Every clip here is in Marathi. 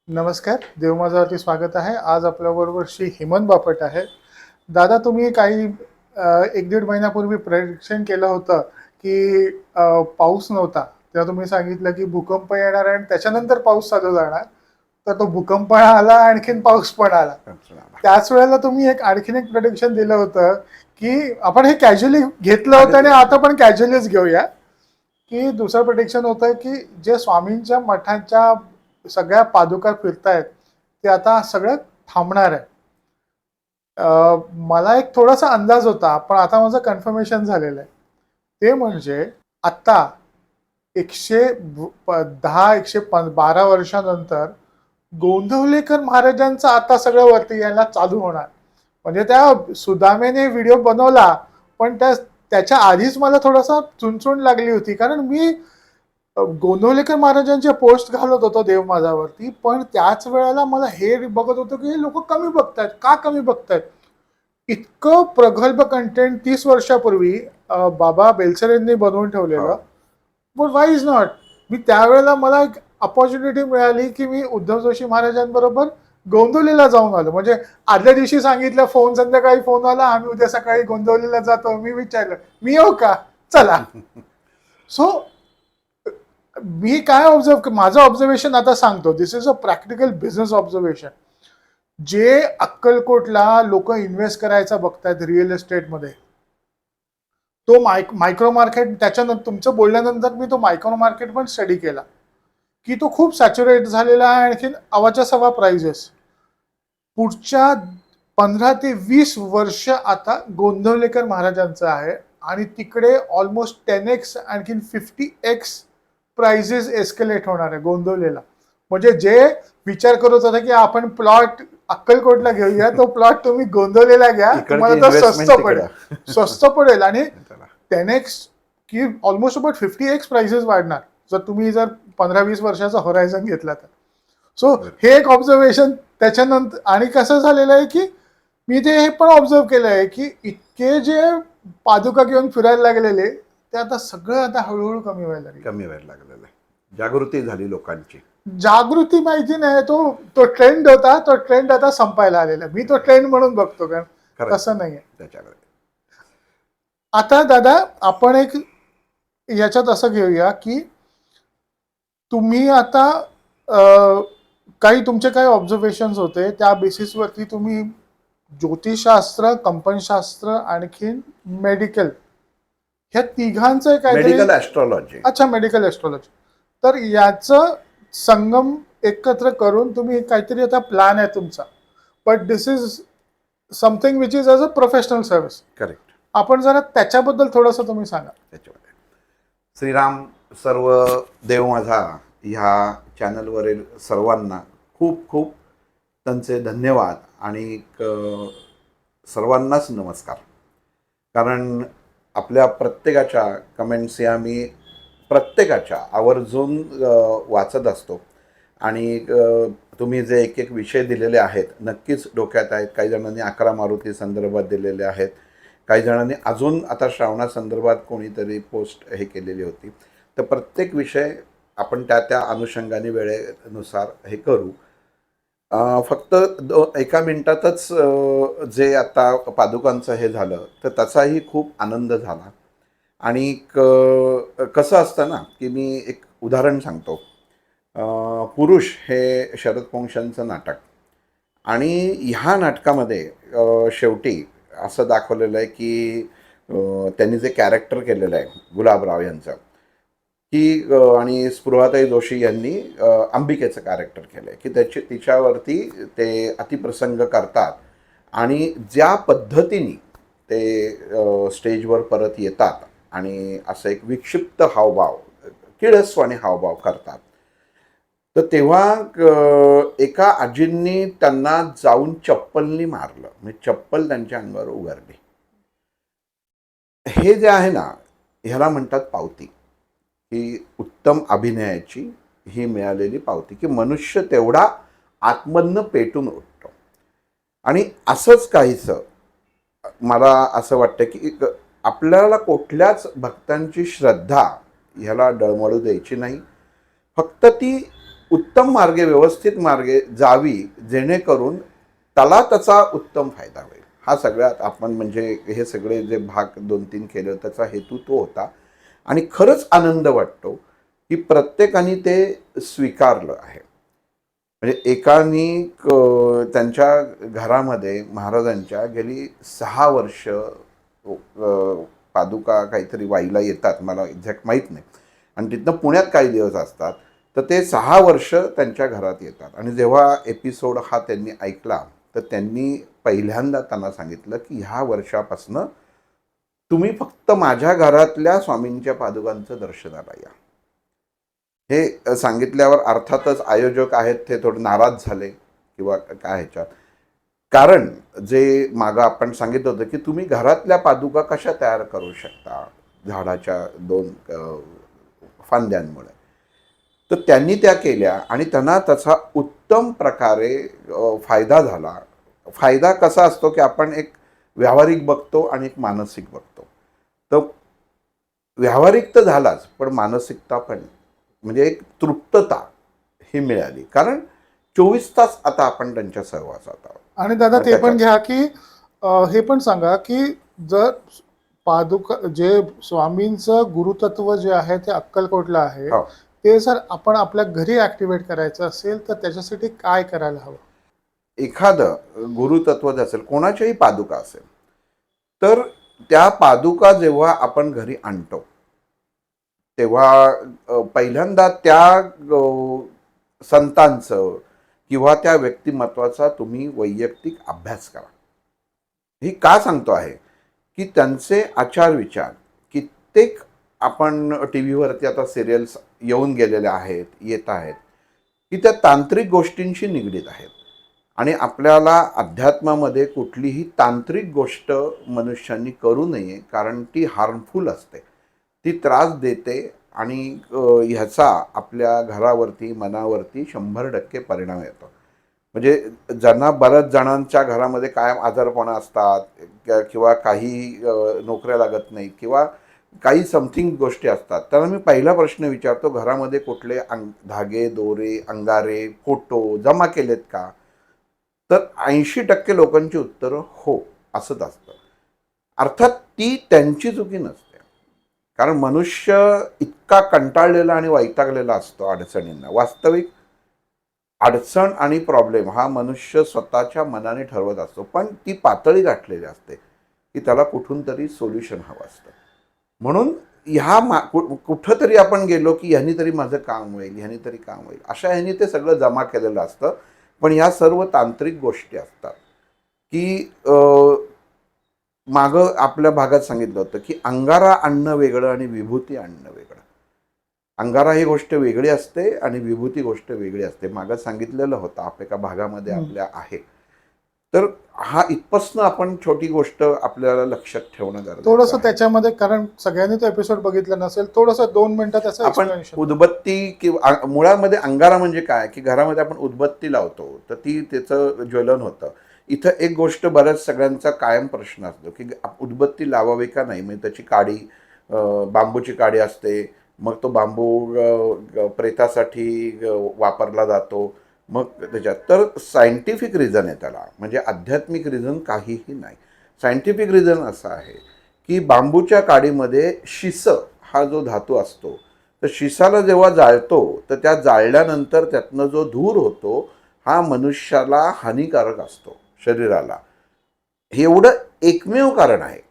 नमस्कार, देवमाझावरती स्वागत आहे. आज आपल्याबरोबर श्री हेमंत बापट आहे. दादा, तुम्ही काही 1-1.5 महिन्यापूर्वी प्रेडिक्शन केलं होतं की पाऊस नव्हता. तेव्हा तुम्ही सांगितलं की भूकंप येणार आणि त्याच्यानंतर पाऊस चालू जाणार. तर तो भूकंप आला, आणखीन पाऊस पण आला. त्याच वेळेला तुम्ही आणखीन एक प्रेडिक्शन दिलं होतं की आपण हे कॅज्युअली घेतलं होतं आणि आता पण कॅज्युअलीच घेऊया. की दुसरं प्रेडिक्शन होतं की जे स्वामींच्या मठाच्या सगळ्या पादुका फिरतायत ते आता सगळं थांबणार आहे. मला एक थोडासा अंदाज होता, पण आता माझं कन्फर्मेशन झालेलं आहे. ते म्हणजे आत्ता 112 वर्षानंतर गोंधवलेकर महाराजांचं आता सगळं वरती यायला चालू होणार. म्हणजे त्या सुदामेने व्हिडिओ बनवला, पण त्याच्या आधीच मला थोडासा चुणचुण लागली होती, कारण मी गोंधवलेकर महाराजांचे पोस्ट घालत होतो देवमाझावरती, पण त्याच वेळेला मला हे बघत होतो की हे लोक कमी बघतायत. का कमी बघतायत? इतकं प्रगल्भ कंटेंट 30 वर्षापूर्वी बाबा बेलसरेंनी बनवून ठेवलेलं. But why is not? मी त्यावेळेला मला एक अपॉर्च्युनिटी मिळाली की मी उद्धव जोशी महाराजांबरोबर गोंदवलीला जाऊन आलो. म्हणजे आदल्या दिवशी सांगितलं, फोन संध्याकाळी फोन आला, आम्ही उद्या सकाळी गोंदवलीला जातो. मी विचारलं, मी येऊ का? चला. सो मी काय ऑब्झर्व, माझं ऑब्झर्वेशन आता सांगतो. This is a practical business observation. जे अक्कलकोटला लोक इन्व्हेस्ट करायचा बघतायत रिअल एस्टेटमध्ये, तो मायक्रो मार्केट, त्याच्यानंतर तुमचं बोलल्यानंतर मी तो मायक्रो मार्केट पण स्टडी केला की तो खूप सॅच्युरेट झालेला आहे. आणखीन अवाच्या सवा प्राइजेस पुढच्या 15 ते 20 वर्ष आता गोंधवलेकर महाराजांचं आहे. आणि तिकडे ऑलमोस्ट 10x आणखीन 50x प्राइजेस एस्केलेट होणार आहे गोंधवलेला. म्हणजे जे विचार करत होता की आपण प्लॉट अक्कलकोटला घेऊया, तो प्लॉट तुम्ही गोंधवलेला घ्या, तुम्हाला तो स्वस्त पडेल. स्वस्त पडेल आणि 10x की ऑलमोस्ट अबाउट 50x प्राइसेस वाढणार जर 15-20 वर्षाचा होरायझन घेतला तर. सो हे एक ऑब्झर्वेशन. त्याच्यानंतर आणि कसं झालेलं आहे की मी ते हे पण ऑब्झर्व केलं आहे की इतके जे पादुका घेऊन फिरायला लागलेले, ते आता सगळं आता हळूहळू कमी व्हायला लागलेलं आहे. जागृती झाली लोकांची. जागृती माहिती नाही, तो ट्रेंड होता, तो ट्रेंड आता संपायला आलेला. मी तो ट्रेंड म्हणून बघतो, कारण तसं नाहीये त्याच्याकडे. आता दादा, आपण एक याच्यात असं घेऊया की तुम्ही आता काही तुमचे काही ऑब्झर्वेशन्स होते, त्या बेसिसवरती तुम्ही ज्योतिषशास्त्र, कंपनशास्त्र, आणखीन मेडिकल, ह्या तिघांचं काहीतरी, मेडिकल ॲस्ट्रॉलॉजी. अच्छा, मेडिकल ॲस्ट्रॉलॉजी. तर याचं संगम एकत्र करून तुम्ही काहीतरी आता प्लॅन आहे तुमचा. But this is something which is as a professional service. Correct. आपण जरा त्याच्याबद्दल थोडंसं तुम्ही सांगा. त्याच्यामध्ये श्रीराम, सर्व देव माझा ह्या चॅनलवरील सर्वांना खूप खूप त्यांचे धन्यवाद आणि सर्वांनाच नमस्कार. कारण आपल्या प्रत्येकाच्या कमेंट्स या मी प्रत्येकाच्या आवर्जून वाचत असतो. आणि तुम्ही जे एक एक विषय दिलेले आहेत नक्कीच डोक्यात आहेत. काही जणांनी 11 मारुती संदर्भात दिलेले आहेत, काही जणांनी अजून आता श्रावणासंदर्भात कोणीतरी पोस्ट हे केलेली होती. तर प्रत्येक विषय आपण त्या त्या अनुषंगाने वेळेनुसार हे करू. फक्त एका मिनिटातच जे आता पादुकांचं हे झालं तर त्याचाही खूप आनंद झाला. आणि कसं असतं ना की मी एक उदाहरण सांगतो. पुरुष हे शरद पोंक्षांचं नाटक, आणि ह्या नाटकामध्ये शेवटी असं दाखवलेलं आहे की त्यांनी जे कॅरेक्टर केलेलं आहे गुलाबराव यांचं, की आणि स्पृहाताई जोशी यांनी अंबिकेचं कॅरेक्टर केलं आहे, की तिच्यावरती ते अतिप्रसंग करतात आणि ज्या पद्धतीने ते स्टेजवर परत येतात आणि असं एक विक्षिप्त हावभाव, किळसवाणी हावभाव करतात. तर तेव्हा एका आजींनी त्यांना जाऊन चप्पलनी मारलं, म्हणजे चप्पल त्यांच्या अंगावर उगारली. हे जे आहे ना, ह्याला म्हणतात पावती. ही उत्तम अभिनयाची ही मिळालेली पावती, की मनुष्य तेवढा आतमधनं पेटून उठतो. आणि असंच काहीसं मला असं वाटतं की आपल्याला कुठल्याच भक्तांची श्रद्धा ह्याला डळमळू द्यायची नाही. फक्त ती उत्तम मार्गे, व्यवस्थित मार्गे जावी, जेणेकरून त्याला त्याचा उत्तम फायदा होईल. हा सगळ्यात आपण म्हणजे हे सगळे जे भाग 2-3 केले त्याचा हेतू तो होता. आणि खरंच आनंद वाटतो की प्रत्येकाने ते स्वीकारलं आहे. म्हणजे एकानी त्यांच्या घरामध्ये महाराजांच्या गेली 6 वर्ष पादुका काहीतरी वाईला येतात, मला एक्झॅक्ट माहीत नाही, आणि तिथनं पुण्यात काही दिवस असतात. तर ते 6 वर्ष त्यांच्या घरात येतात. आणि जेव्हा एपिसोड हा त्यांनी ऐकला तर त्यांनी पहिल्यांदा त्यांना सांगितलं की ह्या वर्षापासनं तुम्ही फक्त माझ्या घरातल्या स्वामींच्या पादुकांचं दर्शनाला या. हे सांगितल्यावर अर्थातच आयोजक आहेत ते थोडे नाराज झाले किंवा काय ह्याच्यात. कारण जे मागं आपण सांगितलं होतं की तुम्ही घरातल्या पादुका कशा तयार करू शकता झाडाच्या 2 फांद्यांमुळे. तर त्यांनी त्या केल्या आणि त्यांना त्याचा उत्तम प्रकारे फायदा झाला. फायदा कसा असतो की आपण एक व्यावहारिक बघतो आणि एक मानसिक बघतो. तर व्यावहारिक तर झालाच, पण मानसिकता पण, म्हणजे एक तृप्तता ही मिळाली. कारण 24 तास आता आपण त्यांच्या सहवासात आहोत. आणि दादा ते पण त्याच्यात घ्या की हे पण सांगा की जर पादुका जे स्वामींचं गुरुतत्व जे आहे ते अक्कलकोटला आहे, हो, ते जर आपण आपल्या घरी ऍक्टिव्हेट करायचं असेल तर त्याच्यासाठी काय करायला हवं? एखादं गुरुतत्व असेल, कोणाच्याही पादुका असेल, तर त्या पादुका जेव्हा आपण घरी आणतो तेव्हा पहिल्यांदा त्या संतांचं किंवा त्या व्यक्तिमत्वाचा तुम्ही वैयक्तिक अभ्यास करा. ही का सांगतो आहे की त्यांचे आचार विचार कित्येक आपण टी व्हीवरती आता सिरियल्स येऊन गेलेल्या आहेत, येत आहेत, की त्या तांत्रिक गोष्टींशी निगडीत आहेत. आणि आपल्याला अध्यात्मामध्ये कुठलीही तांत्रिक गोष्ट मनुष्यांनी करू नये, कारण ती हार्मफुल असते, ती त्रास देते आणि ह्याचा आपल्या घरावरती, मनावरती 100% परिणाम येतो. म्हणजे ज्यांना बऱ्याच जणांच्या घरामध्ये कायम आजारपणा असतात किंवा काही नोकऱ्या लागत नाहीत किंवा काही समथिंग गोष्टी असतात, त्यांना मी पहिला प्रश्न विचारतो, घरामध्ये कुठले धागे, दोरे, अंगारे, फोटो जमा केलेत का? तर 80% लोकांची उत्तरं हो असंच असतं. अर्थात ती त्यांची चुकी नसते, कारण मनुष्य इतका कंटाळलेला आणि वैतागलेला असतो अडचणींना. वास्तविक अडचण आणि प्रॉब्लेम हा मनुष्य स्वतःच्या मनाने ठरवत असतो, पण ती पातळी गाठलेली असते की त्याला कुठून तरी सोल्युशन हवं असतं. म्हणून कुठंतरी आपण गेलो की ह्यानी तरी माझं काम होईल, ह्यानी तरी काम होईल, अशा ह्यानी ते सगळं जमा केलेलं असतं. पण ह्या सर्व तांत्रिक गोष्टी असतात की मागं आपल्या भागात सांगितलं होतं की अंगारा आणणं वेगळं आणि विभूती आणणं वेगळं. अंगारा ही गोष्ट वेगळी असते आणि विभूती गोष्ट वेगळी असते. मागं सांगितलेलं होतं आपल्या एका भागामध्ये आपल्या आहे. तर हा इथपासनं आपण छोटी गोष्ट आपल्याला लक्षात ठेवणं गरजेचं थोडंसं आहे. त्याच्यामध्ये, कारण सगळ्यांनी तो एपिसोड बगितला नसेल, थोडंसं 2 मिनिटात त्याचं आपण एक्सप्लेनेशन. उदबत्ती किंवा मुळामध्ये अंगारा म्हणजे काय की घरामध्ये आपण उदबत्ती लावतो तर ती त्याचं ज्वलन होतं. इथं एक गोष्ट बऱ्याच सगळ्यांचा कायम प्रश्न असतो की उदबत्ती लावावी का नाही. म्हणजे त्याची काडी, बांबूची काडी असते, मग तो बांबू प्रेतासाठी वापरला जातो. मग त्याच्यात तर सायंटिफिक रिझन आहे त्याला, म्हणजे आध्यात्मिक रिझन काहीही नाही. सायंटिफिक रिझन असं आहे की बांबूच्या काडीमध्ये शिस हा जो धातू असतो, तर शिसाला जेव्हा जाळतो तर त्या जाळल्यानंतर त्यातनं जो धूर होतो हा मनुष्याला हानिकारक असतो शरीराला. हे एवढं एकमेव कारण आहे.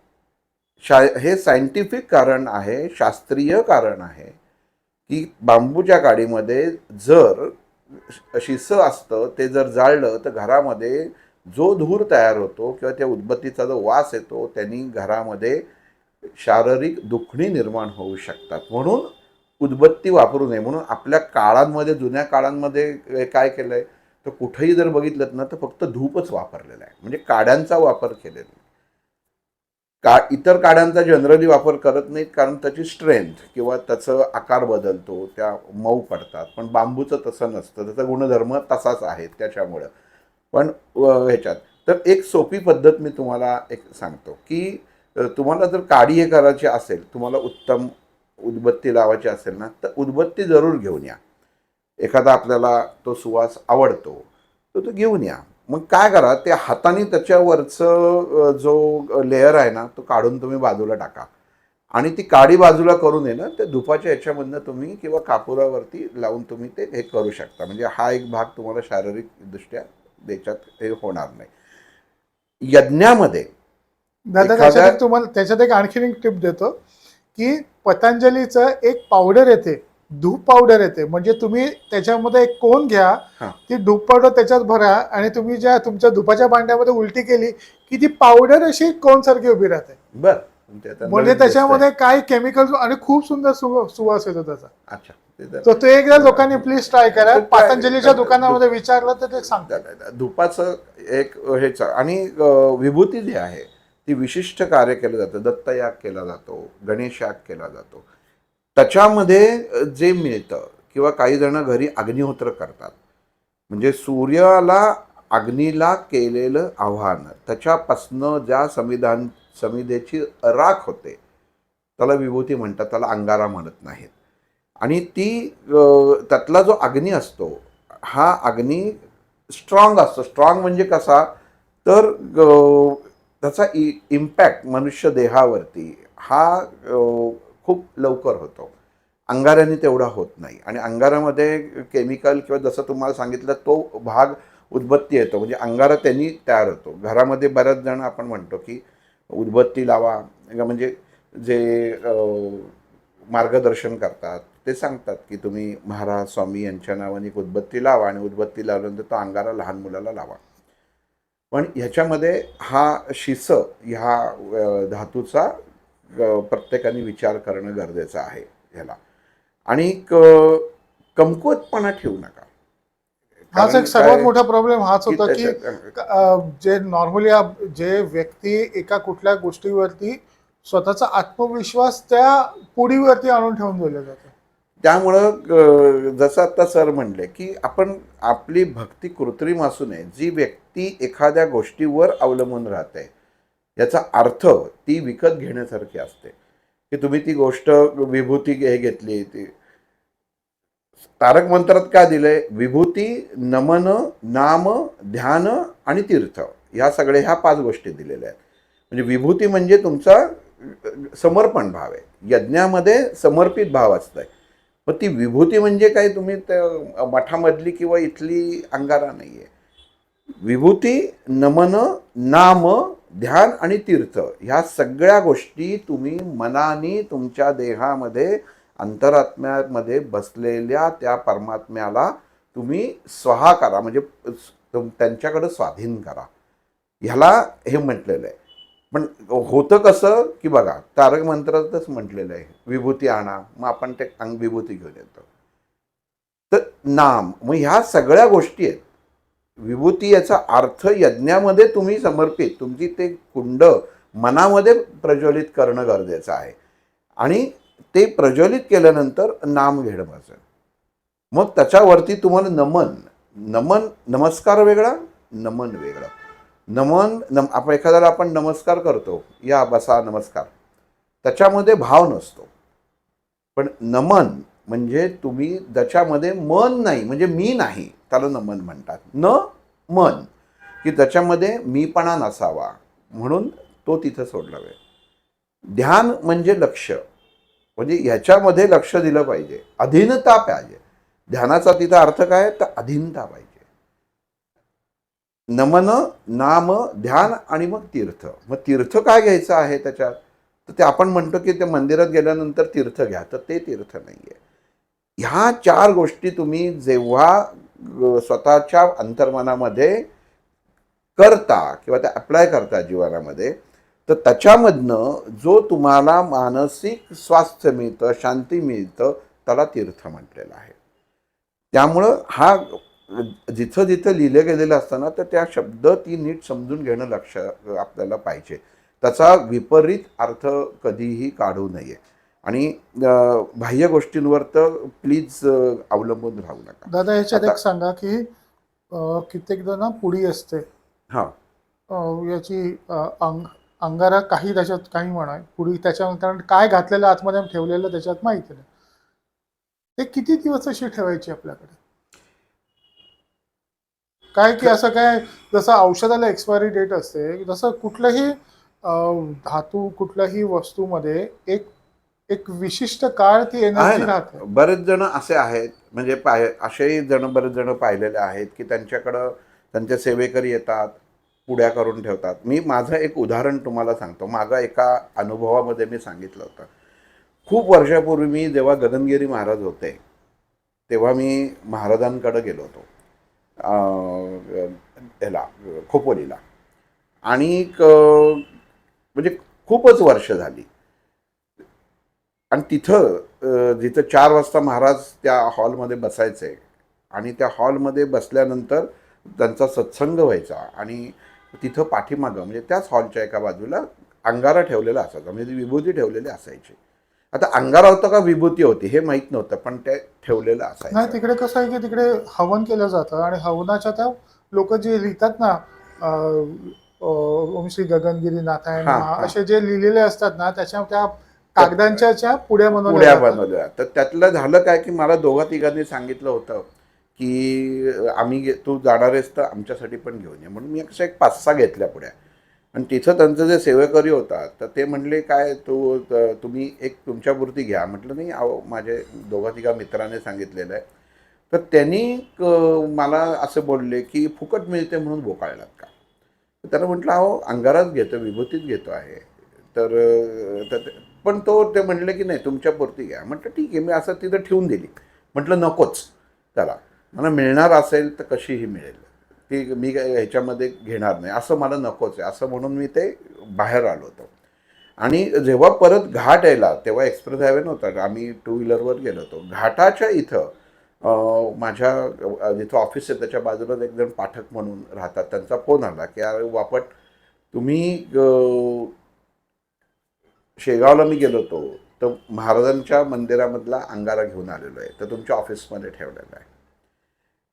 हे सायंटिफिक कारण आहे, शास्त्रीय कारण आहे की बांबूच्या काडीमध्ये जर शिसं असतं, ते जर जाळलं तर घरामध्ये जो धूर तयार होतो किंवा त्या उदबत्तीचा जो वास येतो त्यांनी घरामध्ये शारीरिक दुखणी निर्माण होऊ शकतात. म्हणून उदबत्ती वापरू नये. म्हणून आपल्या काळांमध्ये, जुन्या काळांमध्ये काय केलंय, तर कुठेही जर बघितलं ना तर फक्त धूपच वापरलेला आहे, म्हणजे काड्यांचा वापर केलेला नाही. इतर काड्यांचा जनरली वापर करत नाहीत, कारण त्याची स्ट्रेंथ किंवा त्याचं आकार बदलतो, त्या मऊ पडतात. पण बांबूचं तसं नसतं, त्याचा गुणधर्म तसाच आहे त्याच्यामुळं. पण ह्याच्यात तर एक सोपी पद्धत मी तुम्हाला एक सांगतो की तुम्हाला जर काडी हे करायची असेल, तुम्हाला उत्तम उदबत्ती लावायची असेल ना, तर उदबत्ती जरूर घेऊन या. एखादा आपल्याला तो सुवास आवडतो तर तो घेऊन या. मग काय करा, ते हाताने त्याच्यावरचं जो लेअर आहे ना तो काढून तुम्ही बाजूला टाका आणि ती काडी बाजूला करून आहे ना ते धुपाच्या ह्याच्यामधनं तुम्ही किंवा कापुरावरती लावून तुम्ही ते हे करू शकता. म्हणजे हा एक भाग तुम्हाला शारीरिकदृष्ट्या त्याच्यात हे होणार नाही. यज्ञामध्ये दादा एखाद्या त्याच्यात एक आणखीन एक टिप देतो की पतंजलीचं एक पावडर येते, धूप पावडर येते. म्हणजे तुम्ही त्याच्यामध्ये एक कोन घ्या, हां ती धूप पावडर त्याच्यात भरा आणि तुम्ही ज्या तुमच्या धुपाच्या भांड्यामध्ये उलटी केली की ती पावडर अशी कोन सारखी उभी राहते. बरं, ते आता म्हणजे नवीन त्याच्यामध्ये दिसतंय. काय केमिकल आणि खूप सुंदर सुवास येतो त्याचा. अच्छा, ते तर- तर ते एकदा लोकांनी प्लीज ट्राय करा. तर काय- पतंजलीच्या दुकानामध्ये विचारलं तर ते सांगतात. धुपाचं एक हेच आणि विभूती जी आहे ती विशिष्ट कार्य केलं जातं. दत्तयाग केला जातो, गणेश याग केला जातो. त्याच्यामध्ये जे मिळतं किंवा काही जण घरी अग्निहोत्र करतात. म्हणजे सूर्याला अग्नीला केलेलं आव्हान, त्याच्यापासनं ज्या समिधेची राख होते त्याला विभूती म्हणतात, त्याला अंगारा म्हणत नाहीत. आणि ती त्यातला जो अग्नी असतो हा अग्नी स्ट्रॉंग असतो. स्ट्रॉंग म्हणजे कसा, तर त्याचा इम्पॅक्ट मनुष्य देहावरती हा खूप लवकर होतो. अंगाराने तेवढा होत नाही. आणि अंगारामध्ये केमिकल किंवा जसं तुम्हाला सांगितलं तो भाग उदबत्ती येतो, म्हणजे अंगारा त्यांनी तयार होतो. घरामध्ये बऱ्याच जण आपण म्हणतो की उदबत्ती लावा, म्हणजे जे मार्गदर्शन करतात ते सांगतात की तुम्ही महाराज स्वामी यांच्या नावाने एक उदबत्ती लावा आणि उदबत्ती लावल्यानंतर तो अंगारा लहान मुलाला लावा. पण ह्याच्यामध्ये हा शिस ह्या धातूचा प्रत्येकाने विचार करणं गरजेचं आहे ह्याला. आणि कमकुवतपणा ठेवू नका. हाच कारण एक सर्वात काय मोठा प्रॉब्लेम हाच की होता की जे नॉर्मली जे व्यक्ती एका कुठल्या गोष्टीवरती स्वतःचा आत्मविश्वास त्या पुडीवरती आणून ठेवून दिलं जातं. त्यामुळं जसं आता सर म्हणले की आपण आपली भक्ती कृत्रिम असू नये. जी व्यक्ती एखाद्या गोष्टीवर अवलंबून राहते याचा अर्थ ती विकत घेण्यासारखी असते. की तुम्ही ती गोष्ट विभूती हे घेतली, ती तारक मंत्रात काय दिलंय, विभूती, नमन, नाम, ध्यान आणि तीर्थ, ह्या ह्या 5 गोष्टी दिलेल्या आहेत. म्हणजे विभूती म्हणजे तुमचा समर्पण भाव आहे. यज्ञामध्ये समर्पित भाव असतंय. मग ती विभूती म्हणजे काय, तुम्ही मठामधली किंवा इथली अंगारा नाहीये. विभूती, नमन, नाम, ध्यान आणि तीर्थ ह्या सगळ्या गोष्टी तुम्ही मनाने तुमच्या देहामध्ये अंतरात्म्यामध्ये बसलेल्या त्या परमात्म्याला तुम्ही स्वहा करा, म्हणजे त्यांच्याकडे स्वाधीन करा, ह्याला हे म्हटलेलं आहे. पण होतं कसं की बघा, तारक मंत्रातच म्हटलेलं आहे विभूती आणा, मग आपण ते विभूती घेऊन येतो. तर नाम, मग ह्या सगळ्या गोष्टी आहेत. विभूती याचा अर्थ यज्ञामध्ये तुम्ही समर्पित तुमची ते कुंड मनामध्ये प्रज्वलित करणं गरजेचं आहे. आणि ते प्रज्वलित केल्यानंतर नाम घेणं बसेल. मग त्याच्यावरती तुम्हाला नमन नमस्कार वेगळा, नमन वेगळा. आपण एखाद्याला आपण नमस्कार करतो, या बसा नमस्कार, त्याच्यामध्ये भाव नसतो. पण नमन म्हणजे तुम्ही ज्याच्यामध्ये मन नाही, म्हणजे मी नाही, त्याला नमन म्हणतात. मन की त्याच्यामध्ये मीपणा नसावा म्हणून तो तिथं सोडला वेळ. ध्यान म्हणजे लक्ष, म्हणजे ह्याच्यामध्ये लक्ष दिलं पाहिजे, अधीनता पाहिजे. ध्यानाचा तिथं अर्थ काय, तर अधीनता पाहिजे. नमन, नाम, ध्यान आणि मग तीर्थ. मग तीर्थ काय घ्यायचं आहे त्याच्यात, तर ते आपण म्हणतो की ते मंदिरात गेल्यानंतर तीर्थ घ्या, तर ते तीर्थ नाहीये. ह्या 4 गोष्टी तुम्ही जेव्हा स्वतःच्या अंतर्मनामध्ये करता किंवा त्या अप्लाय करता जीवनामध्ये, तर त्याच्यामधनं जो तुम्हाला मानसिक स्वास्थ्य मिळतं, शांती मिळतं, त्याला तीर्थ म्हटलेलं आहे. त्यामुळं हा जिथं जिथं लिहिलं गेलेलं असतं ना, तर त्या शब्द ती नीट समजून घेणं लक्ष आपल्याला पाहिजे. त्याचा विपरीत अर्थ कधीही काढू नये. आणि बाह्य गोष्टींवर तर प्लीज अवलंबून राहू नका. दादा ह्याच्यात आता एक सांगा की कित्येकदा ना पुडी असते, हां याची अंगारा काही त्याच्यात काही म्हणा पुडी त्याच्यात, कारण काय घातलेलं आतमध्ये ठेवलेलं त्याच्यात माहिती नाही. ते किती दिवस अशी ठेवायची आपल्याकडे? काय की असं काय जसं औषधाला एक्सपायरी डेट असते तसं कुठलंही धातू कुठल्याही वस्तूमध्ये एक एक विशिष्ट काळ ती आहे एनर्जी ना. राहते. बरेच जण असे आहेत, म्हणजे असेही जण बरेच जण पाहिलेले आहेत की त्यांच्याकडं त्यांचे सेवेकरी येतात, पुड्या करून ठेवतात. मी माझं एक उदाहरण तुम्हाला सांगतो. माझा एका अनुभवामध्ये मी सांगितलं होतं. खूप वर्षापूर्वी मी जेव्हा गगनगिरी महाराज होते, तेव्हा मी महाराजांकडे गेलो होतो ह्याला, खोपोलीला. आणि म्हणजे खूपच वर्ष झाली. आणि जिथं 4 वाजता महाराज त्या हॉलमध्ये बसायचे आणि त्या हॉलमध्ये बसल्यानंतर त्यांचा सत्संग व्हायचा. आणि तिथं पाठीमागं म्हणजे त्याच हॉलच्या एका बाजूला अंगारा ठेवलेला असायचा, म्हणजे विभूती ठेवलेली असायची. आता अंगारा होता का विभूती होती हे माहीत नव्हतं, पण ते ठेवलेलं नाही, असायचं. तिकडे कसं आहे की तिकडे हवन केलं जातं आणि हवनाच्या त्या लोक जे लिहितात ना ओम श्री गगनगिरी नाथाय हां नमः हां. असे जे लिहिलेले असतात ना त्याच्या त्या त्या कागदांच्या पुड्या बनवल्या पुड्या जातात. बनवल्या. तर त्यातलं झालं काय की मला दोघा तिघांनी सांगितलं होतं की तू जाणार आहेस तर आमच्यासाठी पण घेऊन ये. म्हणून मी अशा एक 5-6 घेतल्या पुड्या. आणि तिथं त्यांचं जे सेवेकरी होता तर ते म्हणले, काय तुम्ही एक तुमच्यापुरती घ्या. म्हटलं नाही, अहो माझे दोघा तिघा मित्राने सांगितलेलं आहे. तर त्यांनी मला असं बोलले की फुकट मिळते म्हणून बोकाळलात का. तर त्याला म्हटलं, अहो अंगाराच घेतो, विभूतीच घेतो आहे. पण ते म्हणले की नाही तुमच्यापुरती घ्या. म्हटलं ठीक आहे. मी असं तिथं ठेवून दिली. म्हटलं नकोच त्याला, मला मिळणार असेल तर कशीही मिळेल, ती मी ह्याच्यामध्ये घेणार नाही, असं मला नकोच आहे असं म्हणून मी ते बाहेर आलो होतो. आणि जेव्हा परत घाट यायला, तेव्हा एक्सप्रेस हायवे नव्हता, आम्ही 2 व्हीलरवर गेलो होतो. घाटाच्या इथं माझ्या जिथं ऑफिस आहे त्याच्या बाजूलाच एक जण पाठक म्हणून राहतात, त्यांचा फोन आला की अरे वापट, तुम्ही शेगावला मी गेलो होतो तर महाराजांच्या मंदिरामधला अंगारा घेऊन आलेलो आहे, तर तुमच्या ऑफिसमध्ये ठेवलेला आहे.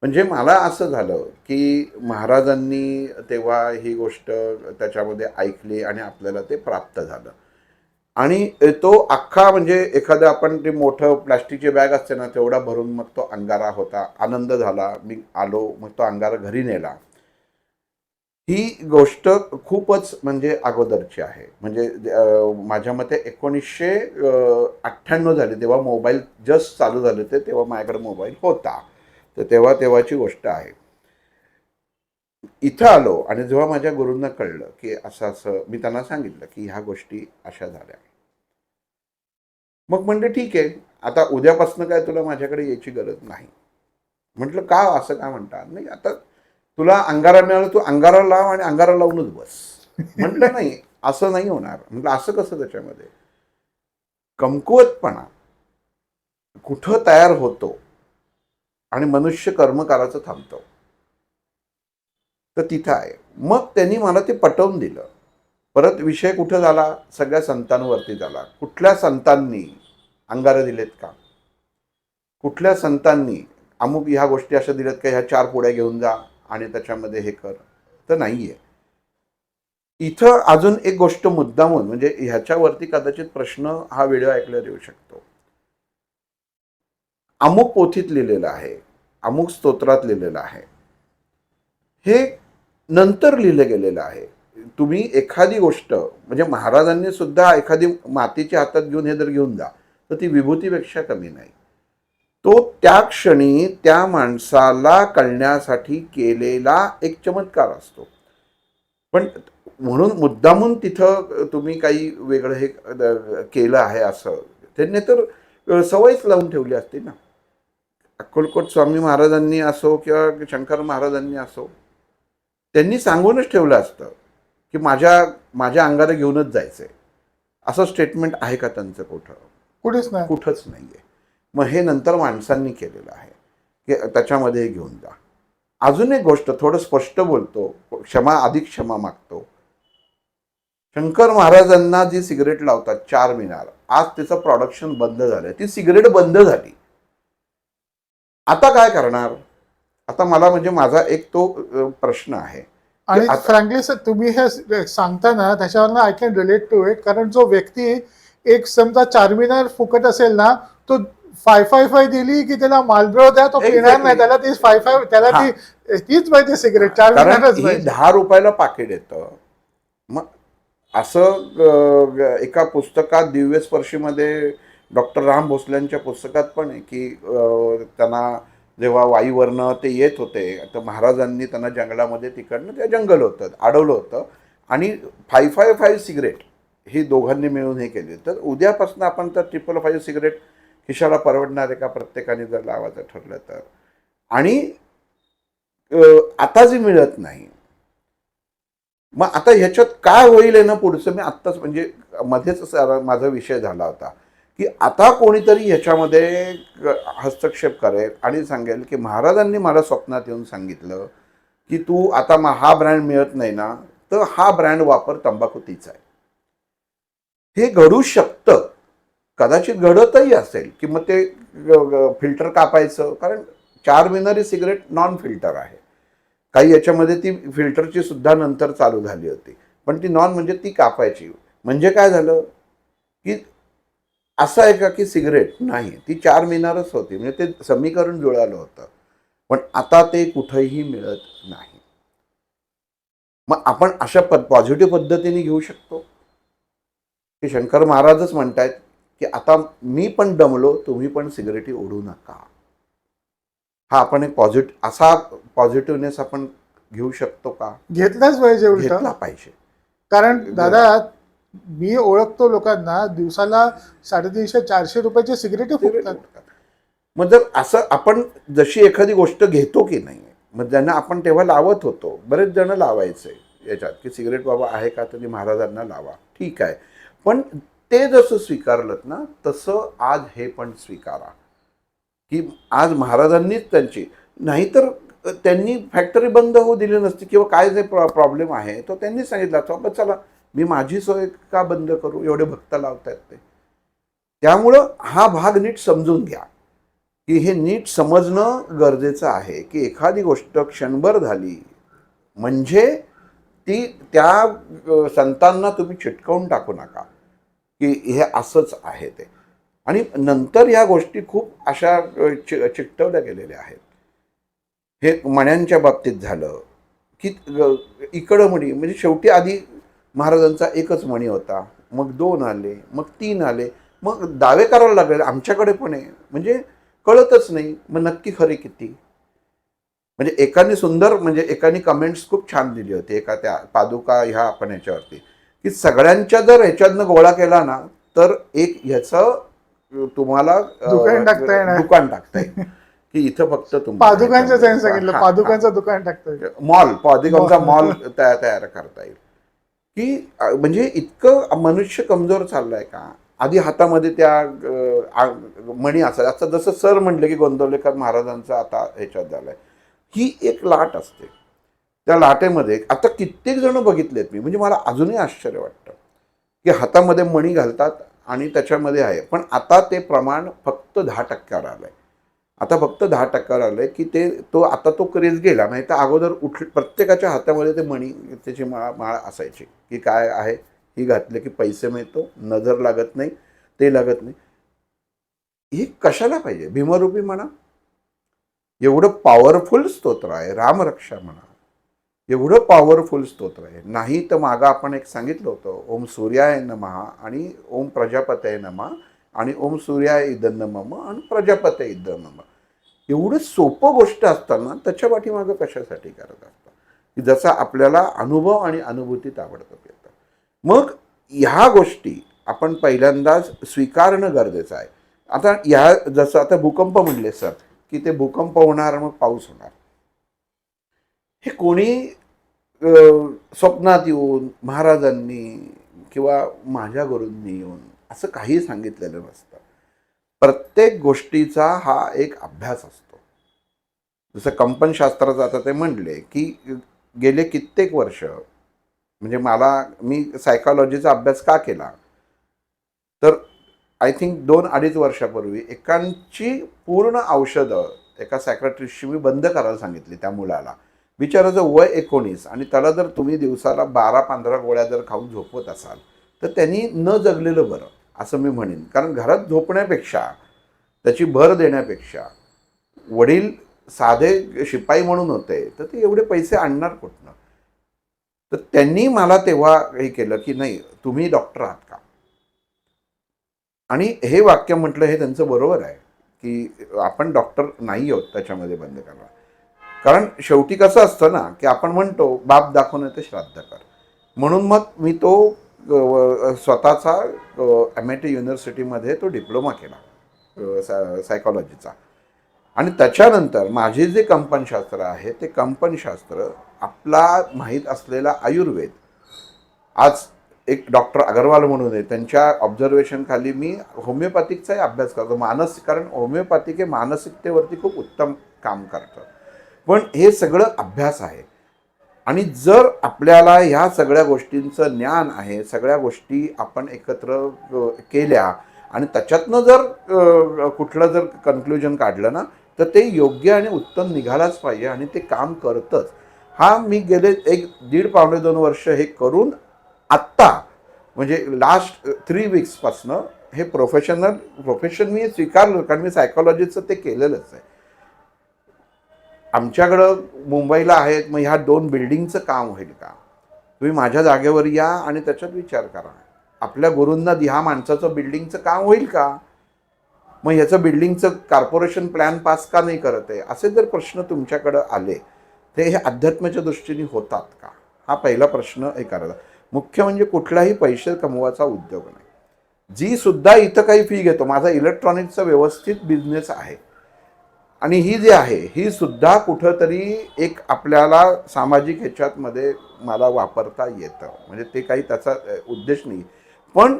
म्हणजे मला असं झालं की महाराजांनी तेव्हा ही गोष्ट त्याच्यामध्ये ऐकली आणि आपल्याला ते प्राप्त झालं. आणि तो अख्खा म्हणजे एखादं आपण ते मोठं प्लॅस्टिकची बॅग असते ना तेवढा भरून मग तो अंगारा होता. आनंद झाला. मी आलो, मग तो अंगारा घरी नेला. ही गोष्ट खूपच म्हणजे अगोदरची आहे. म्हणजे माझ्या मते 1998 झाली, तेव्हा मोबाईल जस्ट चालू झाले होते, तेव्हा माझ्याकडे मोबाईल होता. तर तेव्हाची गोष्ट आहे. इथं आलो आणि जेव्हा माझ्या गुरूंना कळलं की असं असं, मी त्यांना सांगितलं की ह्या गोष्टी अशा झाल्या. मग म्हणले ठीक आहे, आता उद्यापासून काय तुला माझ्याकडे यायची गरज नाही. म्हटलं का, असं काय म्हणता. नाही, आता तुला अंगारा मिळाला, तू अंगारा लाव आणि अंगारा लावूनच बस. म्हटलं नाही, असं नाही होणार. म्हटलं असं कसं. त्याच्यामध्ये कमकुवतपणा कुठं तयार होतो आणि मनुष्य कर्म करायचं थांबतो, तर तिथं आहे. मग त्यांनी मला ते पटवून दिलं. परत विषय कुठं झाला, सगळ्या संतांवरती झाला. कुठल्या संतांनी अंगारे दिलेत का, कुठल्या संतांनी अमुक ह्या गोष्टी अशा दिल्यात का, ह्या 4 पुड्या घेऊन जा आणि त्याच्यामध्ये हे कर, तर नाहीये. इथं अजून एक गोष्ट मुद्दामून, म्हणजे ह्याच्यावरती कदाचित प्रश्न हा व्हिडिओ ऐकल्यावर येऊ शकतो. अमुक पोथीत लिहिलेलं आहे, अमुक स्तोत्रात लिहिलेलं आहे, हे नंतर लिहिलं गेलेलं आहे. तुम्ही एखादी गोष्ट, म्हणजे महाराजांनी सुद्धा एखादी मातीच्या हातात घेऊन हे जर घेऊन जा, तर ती विभूतीपेक्षा कमी नाही. तो त्या क्षणी त्या माणसाला कळण्यासाठी केलेला एक चमत्कार असतो. पण म्हणून मुद्दामून तिथं तुम्ही काही वेगळं हे केलं आहे असं, त्यांनी तर सवयच लावून ठेवली असते ना. अक्कलकोट स्वामी महाराजांनी असो किंवा शंकर महाराजांनी असो, त्यांनी सांगूनच ठेवलं असतं की माझ्या अंगाला घेऊनच जायचंय. असं स्टेटमेंट आहे का त्यांचं कुठं? कुठेच नाही. कुठंच नाही आहे. मग हे नंतर माणसांनी केलेलं आहे की त्याच्यामध्ये घेऊन जा. अजून एक गोष्ट थोडं स्पष्ट बोलतो, अधिक क्षमा मागतो. शंकर महाराजांना जी सिगरेट लावतात 4 मिनार, आज त्याचं प्रोडक्शन बंद झालं, ती सिगरेट बंद झाली. आता काय करणार? आता मला म्हणजे माझा एक तो प्रश्न आहे. आणि फ्रँकली सर, तुम्ही हे सांगताना त्याच्यावर I can relate to it, कारण जो व्यक्ती एक समजा चारमिनार फुकट असेल ना, तो 555 दिली की त्याला मालब्रो द्या, तो पिणार Exactly. नाही, त्याला ती 55 त्याला हा. तीच पाहिजे सिगरेट, 4 कारण मिनिटातच ही पाहिजे. 10 रुपयाला पाकिट येतं. मग असं एका पुस्तकात दिव्य स्पर्शीमध्ये डॉक्टर राम भोसलेंच्या पुस्तकात पण आहे की त्यांना जेव्हा वाईवरनं ते येत होते तर महाराजांनी त्यांना जंगलामध्ये तिकडनं ते जंगल होतं अडवलं होतं आणि 555 सिगरेट ही दोघांनी मिळून हे केली. तर उद्यापासून आपण तर 555 सिगरेट खिशाला परवडणार आहे का प्रत्येकाने जर लावायचं ठरलं तर. आणि आता जी मिळत नाही, मग आता ह्याच्यात काय होईल आहे ना पुढचं, मी आत्ताच म्हणजे मध्येच माझा विषय झाला होता की आता कोणीतरी ह्याच्यामध्ये हस्तक्षेप करेल आणि सांगेल की महाराजांनी मला स्वप्नात येऊन सांगितलं की तू आता हा ब्रँड मिळत नाही ना तर हा ब्रँड वापर, तंबाखू तीच आहे. हे घडू शकतं, कदाचित घडतही असेल की मग ते फिल्टर कापायचं, कारण 4 मिनरी सिगरेट नॉन फिल्टर आहे. काही याच्यामध्ये ती फिल्टरची सुद्धा नंतर चालू झाली होती, पण ती नॉन म्हणजे ती कापायची. म्हणजे काय झालं की असं आहे का की सिगरेट नाही, ती 4 मिनारच होती, म्हणजे ते समीकरण जुळालं होतं. पण आता ते कुठेही मिळत नाही. मग आपण अशा पॉझिटिव्ह पद्धतीने घेऊ शकतो की शंकर महाराजच म्हणतायत की आता मी पण दमलो, तुम्ही पण सिगरेटी ओढू नका. हा आपण एक असा पॉझिटिव्हनेस आपण घेऊ शकतो का? घेतलाच पाहिजे उलट. घेतला पाहिजे. कारण दादा मी ओळखतो लोकांना दिवसाला 350-400 रुपयाचे सिगरेटी फुकतात. मग जर असं आपण जशी एखादी गोष्ट घेतो की नाही, मग ज्यांना आपण तेव्हा लावत होतो, बरेच जण लावायचे याच्यात की सिगरेट बाबा आहे का तरी महाराजांना लावा, ठीक आहे. पण ते जसं स्वीकारलं ना तसं आज हे पण स्वीकारा की आज महाराजांनीच त्यांची, नाहीतर त्यांनी फॅक्टरी बंद होऊ दिली नसती किंवा काय जे प्रॉब्लेम आहे तो त्यांनी सांगितला बाबा चला मी माझी सोय का बंद करू, एवढे भक्त लावतायत ते. त्यामुळं हा भाग नीट समजून घ्या की हे नीट समजणं गरजेचं आहे की एखादी गोष्ट क्षणभर झाली म्हणजे ती त्या संतांना तुम्ही चिटकवून टाकू नका की हे असंच आहे ते. आणि नंतर ह्या गोष्टी खूप अशा चिकटवल्या गेलेल्या आहेत. हे मण्यांच्या बाबतीत झालं की इकडं मणी, म्हणजे शेवटी आधी महाराजांचा एकच मणी होता, मग 2 आले, मग 3 आले, मग दावे करायला लागले आमच्याकडे पण आहे, म्हणजे कळतच नाही मग नक्की खरे किती. म्हणजे एकाने सुंदर, म्हणजे एकाने कमेंट्स खूप छान दिली होती एका त्या पादुका ह्या आपण ह्याच्यावरती की सगळ्यांच्या जर ह्याच्यातनं गोळा केला ना तर एक ह्याचं तुम्हाला दुकान टाकता येणार. दुकान टाकता येईल की इथं फक्त पादुकांचं त्यांनी सांगितलं, पादुकांचं दुकान टाकता येईल, मॉल, पादुकांचा मॉल तयार करता येईल. की म्हणजे इतकं मनुष्य कमजोर चाललाय का. आधी हातामध्ये त्या मणी असायचा, आता जसं सर म्हटलं की गोंदवलेकर महाराजांचं आता ह्याच्यात झालंय, ही एक लाट असते. त्या लाटेमध्ये आता कित्येक जण बघितलेत मी, म्हणजे मला अजूनही आश्चर्य वाटतं की हातामध्ये मणी घालतात आणि त्याच्यामध्ये आहे, पण आता ते प्रमाण फक्त 10%वर आलंय. आता फक्त 10%वर आलंय की आता तो क्रेज गेला. नाही तर अगोदर प्रत्येकाच्या हातामध्ये ते मणी, त्याची माळ असायची की काय आहे, ही घातले की पैसे मिळतो, नजर लागत नाही, ते लागत नाही. हे कशाला पाहिजे. भीमरूपी म्हणा, एवढं पॉवरफुल स्तोत्र आहे. रामरक्षा म्हणा, एवढं पॉवरफुल स्तोत्र आहे. नाही तर मागं आपण एक सांगितलं होतं, ओम सूर्याय नमः आणि ओम प्रजापतये नमः आणि ओम सूर्याय इदं नमः आणि प्रजापतये इदं नमः. एवढं सोपं गोष्ट असताना त्याच्या पाठीमागं कशासाठी करत असतं की जसा आपल्याला अनुभव आणि अनुभूती ताबडतोब येतं. मग ह्या गोष्टी आपण पहिल्यांदाच स्वीकारणं गरजेचं आहे. आता जसं आता भूकंप म्हणले सर की ते भूकंप होणार, मग पाऊस होणार, हे कोणी स्वप्नात येऊन महाराजांनी किंवा माझ्या गुरूंनी येऊन असं काही सांगितलेलं नसतं. प्रत्येक गोष्टीचा हा एक अभ्यास असतो. जसं कंपनशास्त्राचं आता ते म्हणले की गेले कित्येक वर्ष, म्हणजे मी सायकॉलॉजीचा अभ्यास का केला तर आय थिंक 2-2.5 वर्षापूर्वी एकांची पूर्ण औषधं एका सायकॅट्रिस्टची मी बंद करायला सांगितली त्या मुलाला. बिचाराचं वय 19 आणि त्याला जर तुम्ही दिवसाला 12-15 गोळ्या जर खाऊन झोपवत असाल तर त्यांनी न जगलेलं बरं असं मी म्हणेन. कारण घरात झोपण्यापेक्षा त्याची भर देण्यापेक्षा वडील साधे शिपाई म्हणून होते, तर ते एवढे पैसे आणणार कुठनं? तर त्यांनी मला तेव्हा हे केलं की नाही, तुम्ही डॉक्टर आहात का? आणि हे वाक्य म्हटलं हे त्यांचं बरोबर आहे की आपण डॉक्टर नाही आहोत त्याच्यामध्ये बंद करा. कारण शेवटी कसं असतं ना की आपण म्हणतो बाप दाखवून ते श्राद्ध कर. म्हणून मग मी तो स्वतःचा MIT युनिव्हर्सिटीमध्ये तो डिप्लोमा केला सायकॉलॉजीचा. आणि त्याच्यानंतर माझे जे कंपनशास्त्र आहे ते कंपनशास्त्र आपला माहीत असलेला आयुर्वेद, आज एक डॉक्टर अगरवाल म्हणून आहे, त्यांच्या ऑब्झर्वेशन खाली मी होमिओपॅथिकचाही अभ्यास करतो. कारण होमिओपॅथिक हे मानसिकतेवरती खूप उत्तम काम करतं. पण हे सगळं अभ्यास आहे. आणि जर आपल्याला ह्या सगळ्या गोष्टींचं ज्ञान आहे, सगळ्या गोष्टी आपण एकत्र केल्या आणि त्याच्यातनं जर कुठलं जर कन्क्लुजन काढलं ना, तर ते योग्य आणि उत्तम निघालाच पाहिजे आणि ते काम करतंच. हा मी गेले 1.5-2 वर्ष हे करून आत्ता म्हणजे लास्ट 3 वीक्सपासनं हे प्रोफेशन मी स्वीकारलं, कारण मी सायकॉलॉजीचं ते केलेलंच आहे. आमच्याकडं मुंबईला आहेत, मग ह्या 2 बिल्डिंगचं काम होईल का? तुम्ही माझ्या जागेवर या आणि त्याच्यात विचार करा. आपल्या गुरूंना ह्या माणसाचं बिल्डिंगचं काम होईल का? मग ह्याचं बिल्डिंगचं कॉर्पोरेशन प्लॅन पास का नाही करत आहे? असे जर प्रश्न तुमच्याकडं आले, ते हे अध्यात्माच्या दृष्टीने होतात का? हा पहिला प्रश्न हे करायचा. मुख्य म्हणजे कुठलाही पैसे कमवायचा उद्योग नाही. जी सुद्धा इथं काही फी घेतो, माझा इलेक्ट्रॉनिक्सचा व्यवस्थित बिझनेस आहे आणि ही जी आहे ही सुद्धा कुठंतरी एक आपल्याला सामाजिक ह्याच्यातमध्ये मला वापरता येतं, म्हणजे ते काही त्याचा उद्देश नाही. पण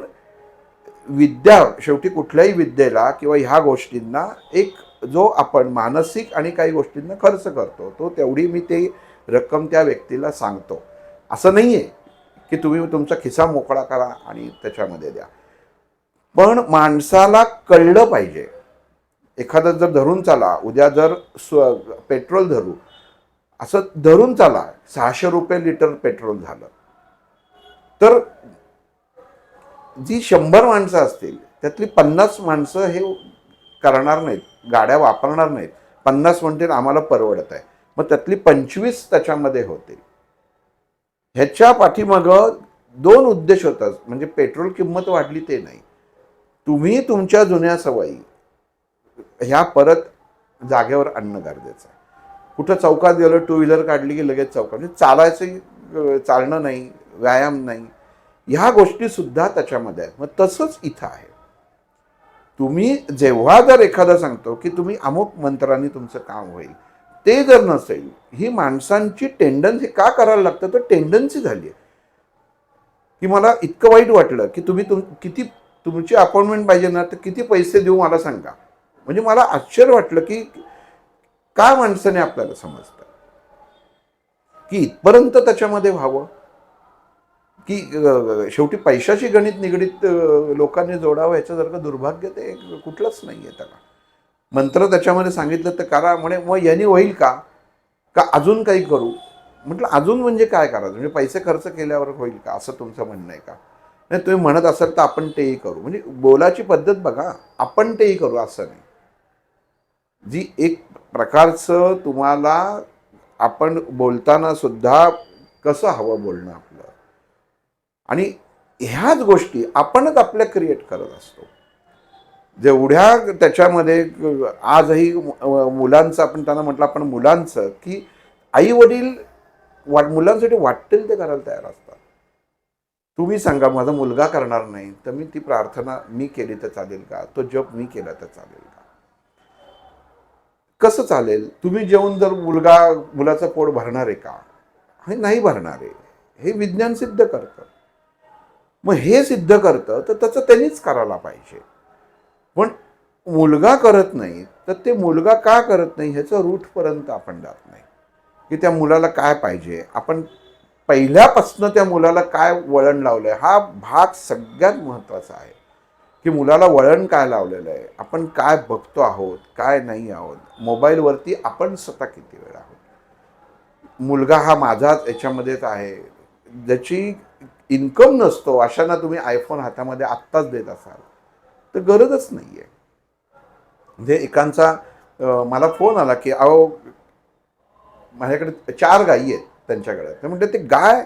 विद्या शेवटी कुठल्याही विद्येला किंवा ह्या गोष्टींना एक जो आपण मानसिक आणि काही गोष्टींना खर्च करतो, तो तेवढी मी ते रक्कम त्या व्यक्तीला सांगतो. असं नाही आहे की तुम्ही तुमचा खिसा मोकळा करा आणि त्याच्यामध्ये द्या. पण माणसाला कळलं पाहिजे. एखादं जर धरून चाला, उद्या जर पेट्रोल धरू, असं धरून चाला, 600 रुपये लिटर पेट्रोल झालं, तर जी 100 माणसं असतील त्यातली 50 माणसं हे करणार नाहीत, गाड्या वापरणार नाहीत. 50 म्हणतील आम्हाला परवडत आहे, मग त्यातली 25 त्याच्यामध्ये होतील. ह्याच्या पाठीमागं 2 उद्देश होतात. म्हणजे पेट्रोल किंमत वाढली ते नाही, तुम्ही तुमच्या जुन्या सवयी ह्या परत जागेवर आणणं गरजेचं आहे. कुठं चौकात गेलं, 2 व्हीलर काढली की लगेच चौकात, म्हणजे चालणं नाही, व्यायाम नाही, ह्या गोष्टीसुद्धा त्याच्यामध्ये आहेत. मग तसंच इथं आहे. तुम्ही जेव्हा जर एखादा सांगतो की तुम्ही अमुक मंत्राने तुमचं काम होईल, ते जर नसेल, ही माणसांची टेंडन्सी का करायला लागतं, तर टेंडन्सी झाली आहे. की मला इतकं वाईट वाटलं की तुम्ही किती तुमची अपॉइंटमेंट पाहिजे ना, तर किती पैसे देऊ मला सांगा. म्हणजे मला आश्चर्य वाटलं की काय माणसाने आपल्याला समजतं की इथपर्यंत त्याच्यामध्ये व्हावं की शेवटी पैशाशी गणित निगडीत लोकांनी जोडावं. ह्याच्यासारखं दुर्भाग्य ते कुठलंच नाही आहे. त्याला मंत्र त्याच्यामध्ये सांगितलं तर करा म्हणे. मग यांनी होईल का अजून काही करू? म्हटलं अजून म्हणजे काय करायचं, म्हणजे पैसे खर्च केल्यावर होईल का, असं तुमचं म्हणणं आहे का? नाही, तुम्ही म्हणत असाल तर आपण तेही करू. म्हणजे बोलाची पद्धत बघा, आपण तेही करू असं नाही. जी एक प्रकारचं तुम्हाला आपण बोलताना सुद्धा कसं हवं बोलणं आपलं, आणि ह्याच गोष्टी आपणच आपल्या क्रिएट करत असतो. जेवढ्या त्याच्यामध्ये आजही मुलांचं आपण त्यांना म्हटलं, आपण मुलांचं की आई वडील मुलांसाठी वाटेल ते करायला तयार असतात. तुम्ही सांगा माझा मुलगा करणार नाही तर मी ती प्रार्थना मी केली तर चालेल का, तो जप मी केला तर चालेल का? कसं चालेल? तुम्ही जेवून जर मुलाचं पोट भरणार आहे का? हे नाही भरणार आहे, हे विज्ञान सिद्ध करतं. मग हे सिद्ध करतं तर त्याचं त्यांनीच करायला पाहिजे. पण मुलगा करत नाही तर ते मुलगा का करत नाही ह्याचं रूटपर्यंत आपण जात नाही की त्या मुलाला काय पाहिजे, आपण पहिल्यापासनं त्या मुलाला काय वळण लावलंय, हा भाग सगळ्यात महत्त्वाचा आहे. की मुलाला वळण काय लावलेलं आहे, आपण काय बघतो आहोत, काय नाही आहोत, मोबाईलवरती आपण स्वतः किती वेळ आहोत. मुलगा हा माझाच याच्यामध्येच आहे, ज्याची इन्कम नसतो अशांना तुम्ही आयफोन हातामध्ये आत्ताच देत असाल तर गरजच नाही आहे. म्हणजे एकांचा मला फोन आला की अहो माझ्याकडे 4 गायी आहेत त्यांच्याकडे. तर म्हटलं ते गाय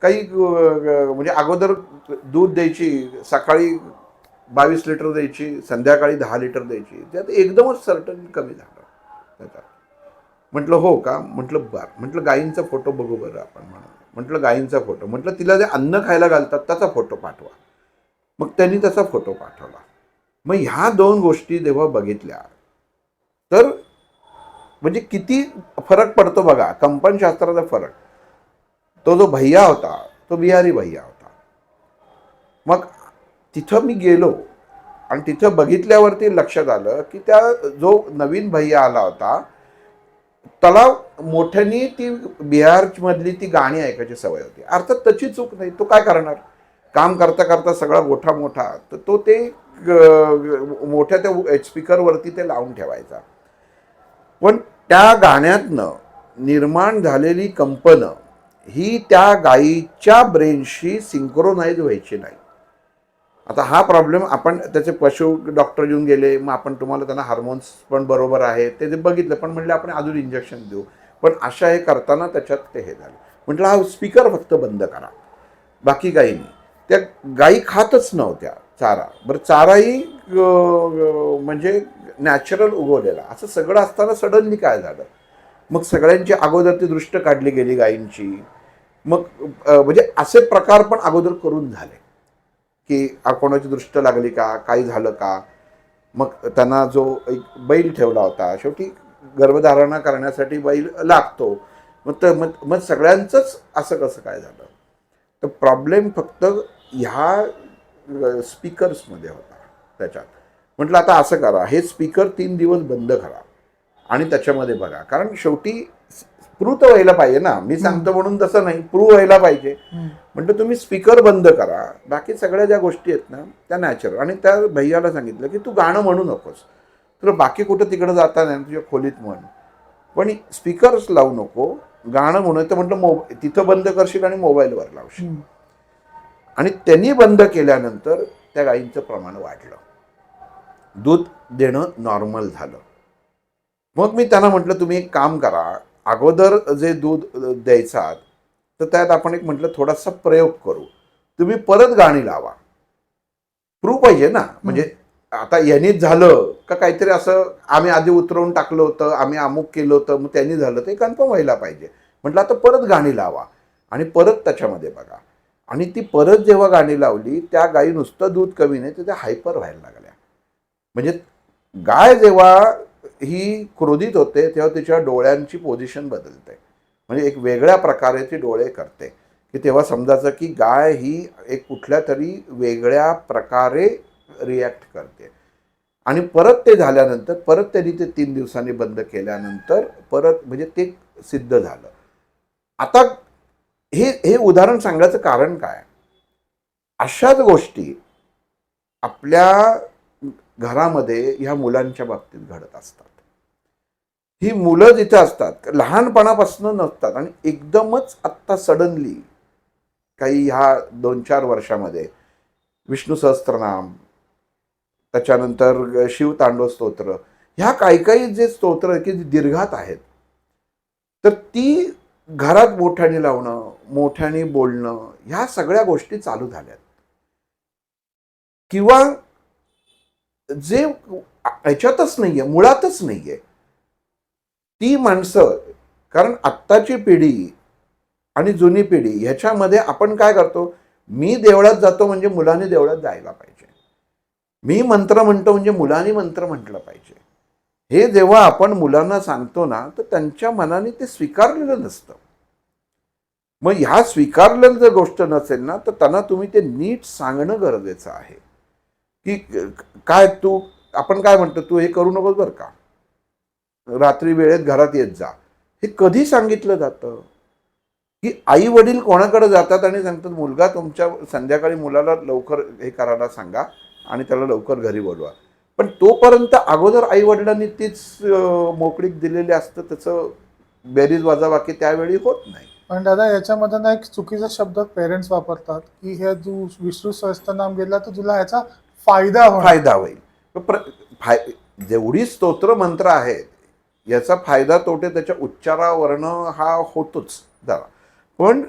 काही म्हणजे अगोदर दूध द्यायची, सकाळी 22 लिटर द्यायची, संध्याकाळी 10 लिटर द्यायची. त्यात एकदमच सर्टन कमी झालं त्याच्यात. म्हटलं हो का? म्हटलं बरं. म्हटलं गायींचा फोटो बघू बरं आपण म्हणून. म्हटलं गायींचा फोटो. म्हटलं तिला जे अन्न खायला घालतात त्याचा फोटो पाठवा. मग त्यांनी त्याचा फोटो पाठवला. मग ह्या 2 गोष्टी जेव्हा बघितल्या तर म्हणजे किती फरक पडतो बघा, कंपनशास्त्राचा फरक. तो जो भैया होता तो बिहारी भैया होता. मग तिथं मी गेलो आणि तिथं बघितल्यावरती लक्षात आलं की त्या जो नवीन भैया आला होता त्याला मोठ्यानी ती बिहारमधली ती गाणी ऐकायची सवय होती. अर्थात त्याची चूक नाही, तो काय करणार, काम करता करता सगळा गोठा मोठा, तर तो ते मोठ्या त्या स्पीकरवरती ते लावून ठेवायचा. पण त्या गाण्यातनं निर्माण झालेली कंपनं ही त्या गायीच्या ब्रेनशी सिंक्रोनाइज व्हायची नाही. आता हा प्रॉब्लेम आपण त्याचे पशु डॉक्टर येऊन गेले, मग आपण तुम्हाला त्यांना हार्मोन्स पण बरोबर आहे ते बघितलं, पण म्हणले आपण अजून इंजेक्शन देऊ. पण अशा हे करताना त्याच्यात ते हे झालं. म्हटलं हा स्पीकर फक्त बंद करा, बाकी काही नाही. त्या गायी खातच नव्हत्या चारा. बरं चाराही म्हणजे नॅचरल उगवलेला, असं सगळं असताना सडनली काय झालं. मग सगळ्यांची अगोदर ती दृष्ट काढली गेली गायींची. मग म्हणजे असे प्रकार पण अगोदर करून झाले की कोणाची दृष्ट लागली का, काही झालं का. मग त्यांना जो एक बैल ठेवला होता, शेवटी गर्भधारणा करण्यासाठी बैल लागतो. मग सगळ्यांचंच असं कसं काय झालं. तर प्रॉब्लेम फक्त ह्या स्पीकर्समध्ये होता त्याच्यात. म्हटलं आता असं करा, हे स्पीकर 3 दिवस बंद करा आणि त्याच्यामध्ये बघा, कारण शेवटी प्रूव्ह तर व्हायला पाहिजे ना. मी सांगतो म्हणून तसं नाही, प्रूव्ह व्हायला पाहिजे. म्हटलं तुम्ही स्पीकर बंद करा, बाकी सगळ्या ज्या गोष्टी आहेत ना त्या नॅचरल. आणि त्या भैयाला सांगितलं की तू गाणं म्हणू नकोस, तुला बाकी कुठं तिकडं जाता नाही, तुझ्या खोलीत म्हण, पण स्पीकर्स लावू नको, गाणं म्हणू. तर म्हटलं तिथं बंद करशील आणि मोबाईलवर लावशील. आणि त्यांनी बंद केल्यानंतर त्या गायींचं प्रमाण वाढलं, दूध देणं नॉर्मल झालं. मग मी त्यांना म्हटलं तुम्ही एक काम करा, अगोदर जे दूध द्यायचा तर त्यात आपण एक म्हटलं थोडासा प्रयोग करू, तुम्ही परत गाणी लावा, प्रूव्ह पाहिजे ना. म्हणजे आता यांनीच झालं का काहीतरी असं आम्ही आधी उतरवून टाकलं होतं, आम्ही अमुक केलं होतं, मग त्यांनी झालं, ते कन्फर्म व्हायला पाहिजे. म्हटलं आता परत गाणी लावा आणि परत त्याच्यामध्ये बघा. आणि ती परत जेव्हा गाणी लावली, त्या गायी नुसतं दूध कमी नाही तर त्या हायपर व्हायला लागल्या. म्हणजे गाय जेव्हा ही क्रोधित होते तेव्हा तिच्या डोळ्यांची पोझिशन बदलते, म्हणजे एक वेगळ्या प्रकारे ती डोळे करते, की तेव्हा समजायचं की गाय ही एक कुठल्या तरी वेगळ्या प्रकारे रिॲक्ट करते. आणि परत ते झाल्यानंतर परत त्यांनी ते 3 दिवसांनी बंद केल्यानंतर परत म्हणजे ते सिद्ध झालं. आता हे हे उदाहरण सांगायचं कारण काय, अशाच गोष्टी आपल्या घरामध्ये ह्या मुलांच्या बाबतीत घडत असतात. ही मुलं जिथे असतात लहानपणापासून नसतात आणि एकदमच आत्ता सडनली काही ह्या 2-4 वर्षामध्ये विष्णू सहस्त्रनाम, त्याच्यानंतर शिवतांडव स्तोत्र, ह्या काही काही जे स्तोत्र की दीर्घात आहेत, तर ती घरात मोठ्याने लावणं, मोठ्याने बोलणं, ह्या सगळ्या गोष्टी चालू झाल्यात. किंवा जे ह्याच्यातच नाहीये, मुळातच नाहीये ती माणसं. कारण आत्ताची पिढी आणि जुनी पिढी ह्याच्यामध्ये आपण काय करतो, मी देवळात जातो म्हणजे मुलांनी देवळात जायला पाहिजे, मी मंत्र म्हणतो म्हणजे मुलांनी मंत्र म्हटलं पाहिजे. हे जेव्हा आपण मुलांना सांगतो ना तर त्यांच्या मनाने ते स्वीकारलेलं नसतं. मग ह्या स्वीकारलेलं जर गोष्ट नसेल ना तर त्यांना तुम्ही ते नीट सांगणं गरजेचं आहे की काय तू, आपण काय म्हणतो, तू हे करू नकोस बरं का, रात्री वेळेत घरात येत जा. हे कधी सांगितलं जातं की आई वडील कोणाकडे जातात आणि सांगतात मुलगा तुमच्या संध्याकाळी मुलाला लवकर हे करायला सांगा आणि त्याला लवकर घरी बोलवा. पण तोपर्यंत अगोदर आई वडिलांनी तीच मोकळीक दिलेली असतं, त्याचं बेरीज वजाबाकी त्यावेळी होत नाही. पण दादा याच्यामध्ये ना एक चुकीचा शब्द पेरेंट्स वापरतात की हे तू विष्णू सहस्त्रनाम गेला तर तुला याचा फायदा होईल. फायदा होईल. जेवढी स्तोत्र मंत्र आहेत याचा फायदा तोटे त्याच्या उच्चारावरनं हा होतोच जरा. पण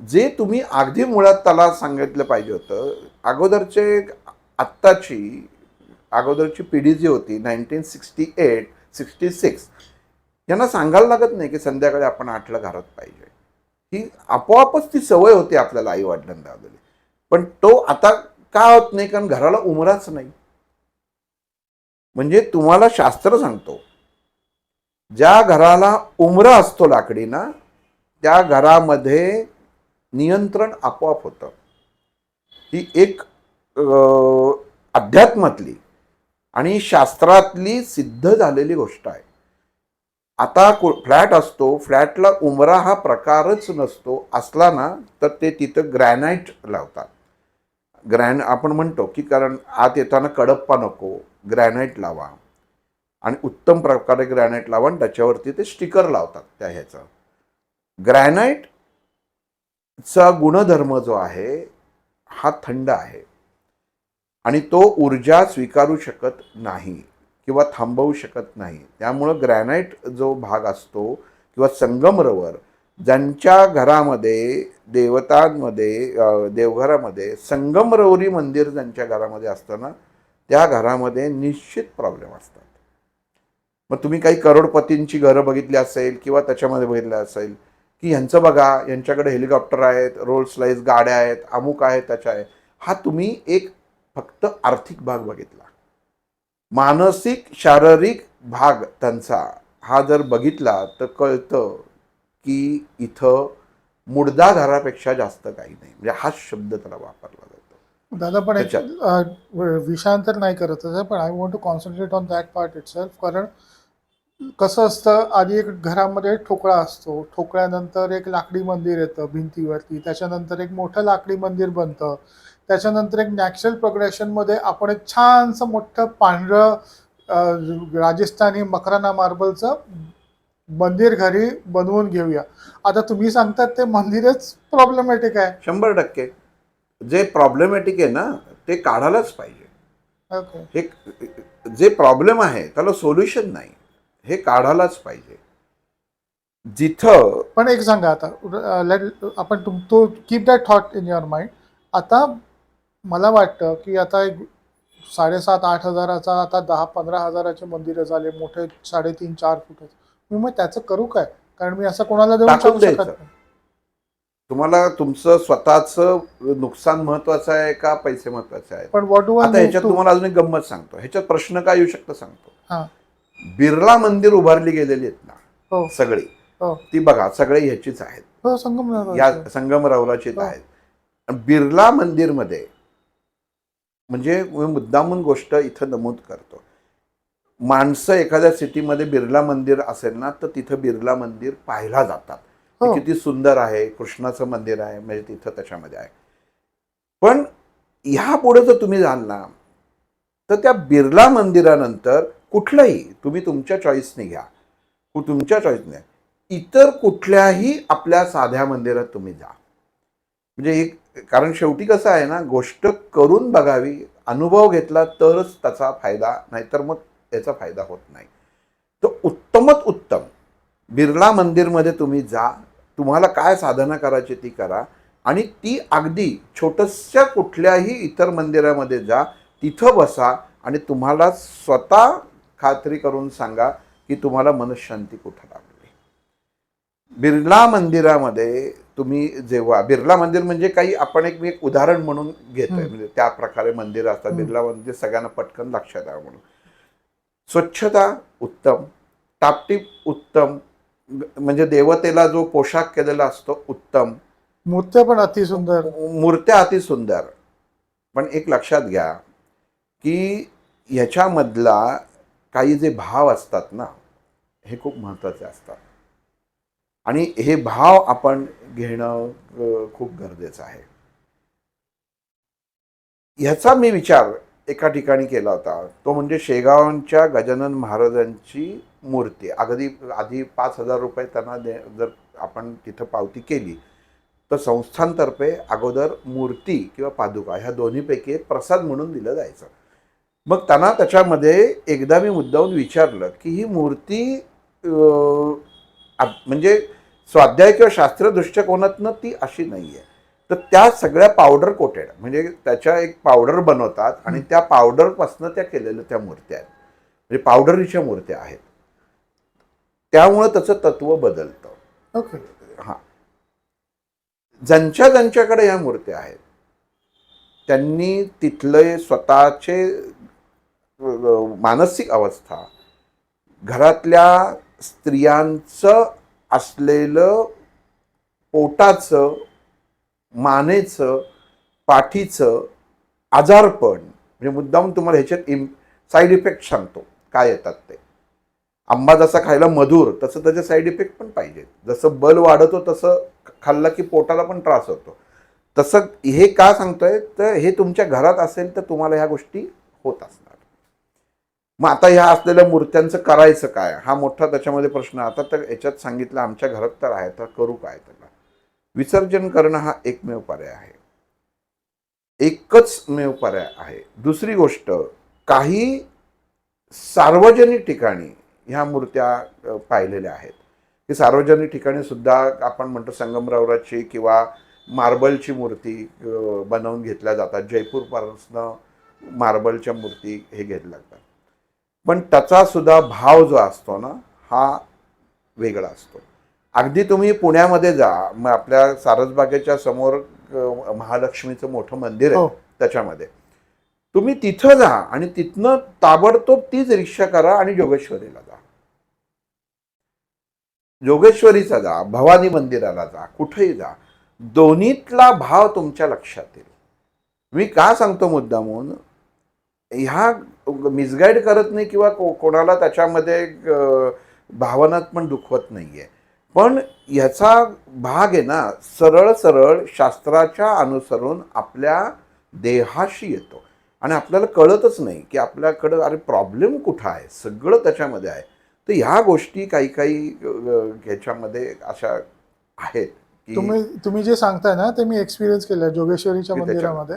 जे तुम्ही अगदी मुळात त्याला सांगितलं पाहिजे होतं, अगोदरची पिढी जी होती 1968-66, यांना सांगायला लागत नाही की संध्याकाळी आपण 8ला घरात पाहिजे. ही आपोआपच ती सवय होती आपल्याला आई वडिलांना लावलेली. पण तो आता का होत नाही? कारण घराला उमराच नाही. म्हणजे तुम्हाला शास्त्र सांगतो, ज्या घराला उमरा असतो लाकडी ना, त्या घरामध्ये नियंत्रण आपोआप होतं. ही एक अध्यात्मातली आणि शास्त्रातली सिद्ध झालेली गोष्ट आहे. आता फ्लॅट असतो, फ्लॅटला उमरा हा प्रकारच नसतो, असला ना तर ते तिथं ग्रॅनाईट लावतात. आपण म्हणतो की कारण आत येताना कडप्पा नको, ग्रॅनाईट लावा आणि उत्तम प्रकारे ग्रॅनाईट लावा आणि त्याच्यावरती ते स्टिकर लावतात त्या ह्याचं. ग्रॅनाईटचा गुणधर्म जो आहे हा थंड आहे आणि तो ऊर्जा स्वीकारू शकत नाही किंवा थांबवू शकत नाही. त्यामुळं ग्रॅनाईट जो भाग असतो किंवा संगमरवर, ज्यांच्या घरामध्ये देवघरामध्ये संगमरवरी मंदिर ज्यांच्या घरामध्ये असतं ना, त्या घरामध्ये निश्चित प्रॉब्लेम असतात. मग तुम्ही काही करोडपतींची घरं बघितली असेल किंवा त्याच्यामध्ये बघितलं असेल की ह्यांचं बघा, यांच्याकडे हेलिकॉप्टर आहेत, रोल्स रॉइस गाड्या आहेत, अमुक आहेत, त्याच्या आहे. हा तुम्ही एक फक्त आर्थिक भाग बघितला. मानसिक शारीरिक भाग त्यांचा हा जर बघितला तर कळतं की इथं मुडदा घरापेक्षा जास्त काही नाही. म्हणजे हा शब्द त्याला वापरला जातो. दादा पण एक त्याच्यात विषयांतर नाही करत आहे, पण I want to concentrate on that part itself. कारण कसं असतं, आधी एक घरामध्ये ठोकळा असतो, ठोकळ्यानंतर एक लाकडी मंदिर येतं भिंतीवरती, त्याच्यानंतर एक मोठं लाकडी मंदिर बनतं, त्याच्यानंतर एक नॅचरल प्रोग्रेशनमध्ये आपण एक छानसं मोठं पांढरं राजस्थानी मकराना मार्बलचं मंदिर घरी बनवून घेऊया. आता तुम्ही सांगतात ते मंदिरच प्रॉब्लेमॅटिक आहे. 100% जे प्रॉब्लेमॅटिक आहे ना ते काढायलाच पाहिजे. ओके. हे जे प्रॉब्लेम आहे त्याला सोल्युशन नाही, हे काढायलाच पाहिजे. जिथं पण एक सांगा आता, आपण तो keep that thought in your mind. आता मला वाटतं की आता एक 7,500-8 हजाराचा आता 10-15 हजाराचे मंदिरं झाले, मोठे 3.5-4 फुटाचे. मी मग त्याचं करू काय? कारण मी असं कोणाला देऊन टाकून सांगू शकत द्यायचं. नाही. तुम्हाला तुमचं स्वतःचं नुकसान महत्वाचं आहे का पैसे महत्वाचे आहेत? पण व्हॉट डू आय आता मूव्ह ह्याच्यात टू? तुम्हाला अजून एक गंमत सांगतो. ह्याच्यात प्रश्न काय येऊ शकतो सांगतो. हां. बिर्ला मंदिर उभारली गेलेली आहेत ना हो. सगळी, हो. ती बघा सगळे ह्याचीच आहेत, हो, संगमनेर. या संगमरवराचीच हो. आहेत. बिर्ला मंदिरमध्ये म्हणजे मी मुद्दामून गोष्ट इथं नमूद करतो. माणसं एखाद्या सिटीमध्ये बिर्ला मंदिर असेल ना तर तिथं बिर्ला मंदिर पाहायला जातात. हो. किती सुंदर आहे, कृष्णाचं मंदिर आहे, म्हणजे तिथं त्याच्यामध्ये आहे. पण ह्या पुढे जर तुम्ही जाल ना तर त्या बिर्ला मंदिरानंतर कुठलंही तुम्ही तुमच्या चॉईसने घ्या, तुमच्या चॉईसने इतर कुठल्याही आपल्या साध्या मंदिरात तुम्ही जा. म्हणजे एक, कारण शेवटी कसं आहे ना, गोष्ट करून बघावी, अनुभव घेतला तरच त्याचा फायदा, नाहीतर मग त्याचा फायदा होत नाही. तर उत्तमच उत्तम बिर्ला मंदिरमध्ये तुम्ही जा, तुम्हाला काय साधना करायची ती करा आणि ती अगदी छोटंसं कुठल्याही इतर मंदिरामध्ये जा, तिथं बसा आणि तुम्हाला स्वतः खात्री करून सांगा की तुम्हाला मनशांती कुठं लागली. बिर्ला मंदिरामध्ये तुम्ही जेव्हा, बिर्ला मंदिर म्हणजे काही आपण एक उदाहरण म्हणून घेतोय, म्हणजे त्या प्रकारे मंदिर असतात. बिर्ला मंदिर सगळ्यांना पटकन लक्षात यावं म्हणून. स्वच्छता उत्तम, टापटीप उत्तम, म्हणजे देवतेला जो पोशाख केलेला असतो उत्तम, मूर्त्या पण अतिसुंदर, मूर्त्या अतिसुंदर. पण एक लक्षात घ्या की ह्याच्यामधला काही जे भाव असतात ना हे खूप महत्त्वाचे असतात आणि हे भाव आपण घेणं खूप गरजेचं आहे. ह्याचा मी विचार एका ठिकाणी केला होता, तो म्हणजे शेगावच्या गजानन महाराजांची मूर्ती. अगदी आधी 5,000 रुपये त्यांना जर आपण तिथं पावती केली तर संस्थांतर्फे अगोदर मूर्ती किंवा पादुका ह्या दोन्हीपैकी एक प्रसाद म्हणून दिलं जायचं. मग त्यांना त्याच्यामध्ये एकदा मी मुद्दाहून विचारलं की ही मूर्ती म्हणजे स्वाध्याय किंवा शास्त्रीय दृष्टिकोनातनं ती अशी नाही आहे. तर त्या सगळ्या पावडर कोटेड, म्हणजे त्याच्या एक पावडर बनवतात आणि त्या पावडरपासून त्या केलेल्या त्या मूर्त्या आहेत, म्हणजे पावडरीच्या मूर्त्या आहेत. त्यामुळं त्याचं तत्व बदलतं. ओके. हां, ज्यांच्याकडे या मूर्त्या आहेत त्यांनी तिथले स्वतःचे मानसिक अवस्था, घरातल्या स्त्रियांचं असलेलं पोटाचं, मानेचं, पाठीचं आजारपण, म्हणजे मुद्दाम तुम्हाला ह्याच्यात साईड इफेक्ट सांगतो काय येतात ते. आंबा जसा खायला मधुर तसं त्याचे साईड इफेक्ट पण पाहिजेत. जसं बल वाढतो तसं खाल्लं की पोटाला पण त्रास होतो. तसं हे का सांगतोय, तर हे तुमच्या घरात असेल तर तुम्हाला ह्या गोष्टी होत असणार. मग आता ह्या असलेल्या मूर्त्यांचं करायचं काय, हा मोठा त्याच्यामध्ये प्रश्न. आता तर याच्यात सांगितलं आमच्या घरात तर आहे, तर करू काय त्याला. विसर्जन करणं हा एकमेव पर्याय आहे, एकच मेव पर्याय आहे. दुसरी गोष्ट, काही सार्वजनिक ठिकाणी ह्या मूर्त्या पाहिलेल्या आहेत की सार्वजनिक ठिकाणी सुद्धा आपण म्हणतो संगमरवराची किंवा मार्बलची मूर्ती बनवून घेतल्या जातात. जयपूरपासून मार्बलच्या मूर्ती हे घेतल्या जातात. पण त्याचा सुद्धा भाव जो असतो ना, हा वेगळा असतो. अगदी तुम्ही पुण्यामध्ये जा, मग आपल्या सारसबागेच्या समोर महालक्ष्मीचं मोठं मंदिर आहे, त्याच्यामध्ये तुम्ही तिथं जा आणि तिथनं ताबडतोब तीच रिक्षा करा आणि जोगेश्वरीला जा, जोगेश्वरीचा जा, भवानी मंदिराला जा, कुठेही जा, दोन्हीतला भाव तुमच्या लक्षात येईल. मी का सांगतो मुद्दामून, ह्या मिसगाईड करत नाही किंवा कोणाला त्याच्यामध्ये भावनात पण दुखवत नाहीये, पण ह्याचा भाग आहे ना, सरळ सरळ शास्त्राच्या अनुसरून आपल्या देहाशी येतो आणि आपल्याला कळतच नाही की आपल्याकडं अरे प्रॉब्लेम कुठं आहे, सगळं त्याच्यामध्ये आहे. तर ह्या गोष्टी काही काही ह्याच्यामध्ये अशा आहेत की तुम्ही जे सांगताय ना ते मी एक्सपिरियन्स केलं जोगेश्वरीच्या मंदिरामध्ये,